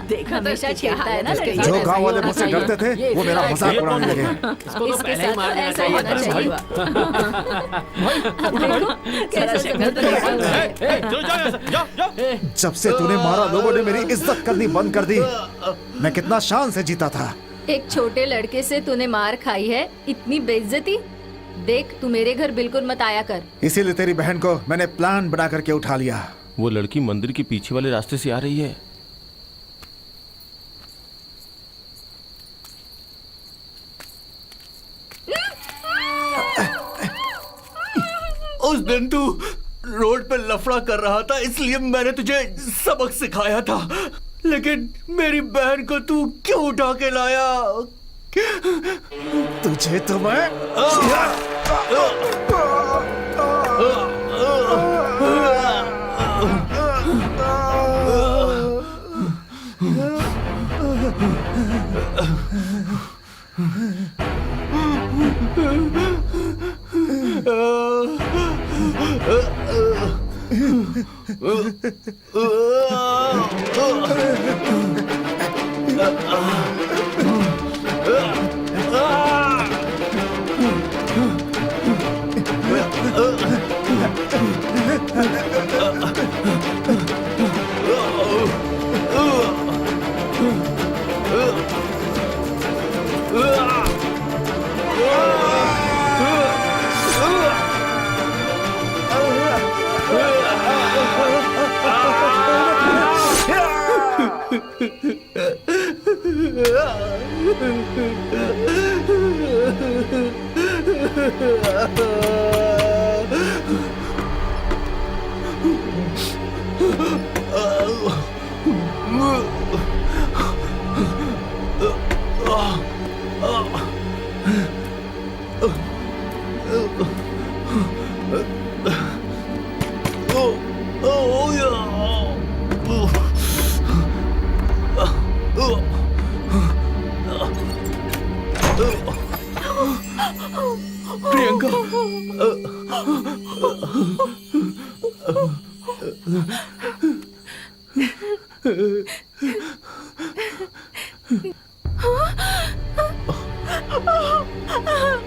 देखा हमेशा छेड़ता है ना लड़का। जो गांव वाले मुझसे डरते थे वो मेरा मजाक उड़ाने लगे। इसको तो इसके पहले ही साथ मार देना ऐसा होना चाहिए। कैसा शक्ल तो जब से तूने मारा, लोगों ने मेरी इज्जत करनी बंद कर दी। मैं कितना शान से जीता था, एक छोटे लड़के से तूने मार खाई है, इतनी बेइज्जती। देख, तू मेरे घर बिल्कुल मत आया कर। इसीलिए तेरी बहन को मैंने प्लान बना करके उठा लिया। वो लड़की मंदिर के पीछे वाले रास्ते से आ रही है। उस दिन तू रोड पे लफड़ा कर रहा था, इसलिए मैंने तुझे सबक सिखाया था, लेकिन मेरी बहन को तू क्यों उठा के लाया? तुझे तो मैं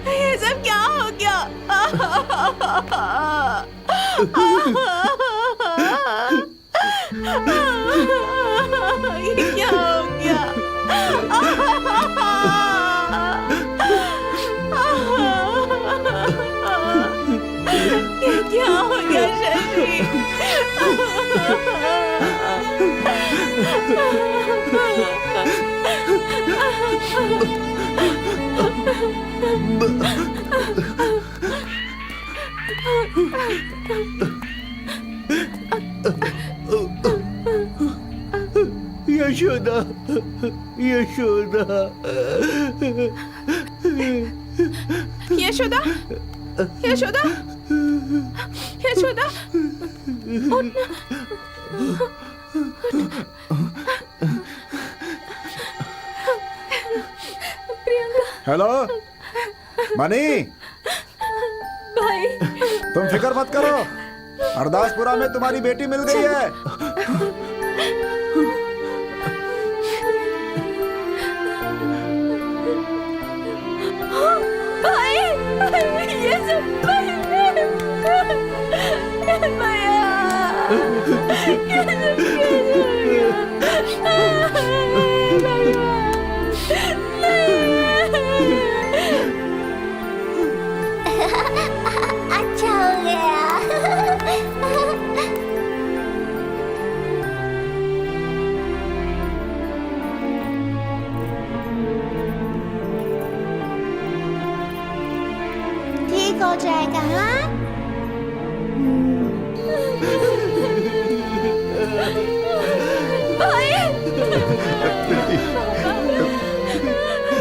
ये सब क्या हो गया? ये क्या हो गया? ये क्या हो गया शशि? यशोदा, यशोदा, यशोदा, यशोदा, यशोदा, हेलो मनी, भाई तुम फिक्र मत करो, अरदासपुरा में तुम्हारी बेटी मिल गई है। भाई, ये सब अच्छा हो गया। ठीक हो जाएगा। हाँ,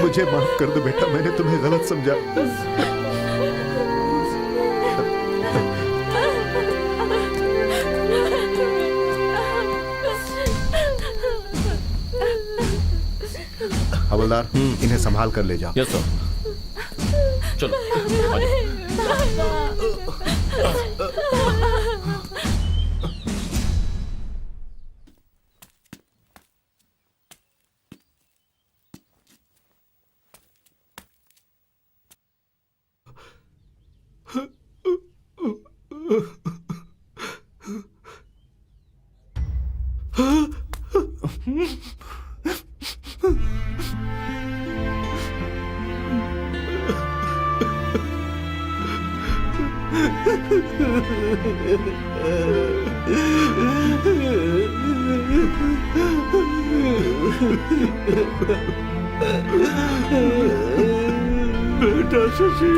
मुझे माफ कर दो बेटा, मैंने तुम्हें गलत समझा। हवलदार, इन्हें संभाल कर ले जाओ। Yes sir. चलो आ जाओ। बेटा शशि।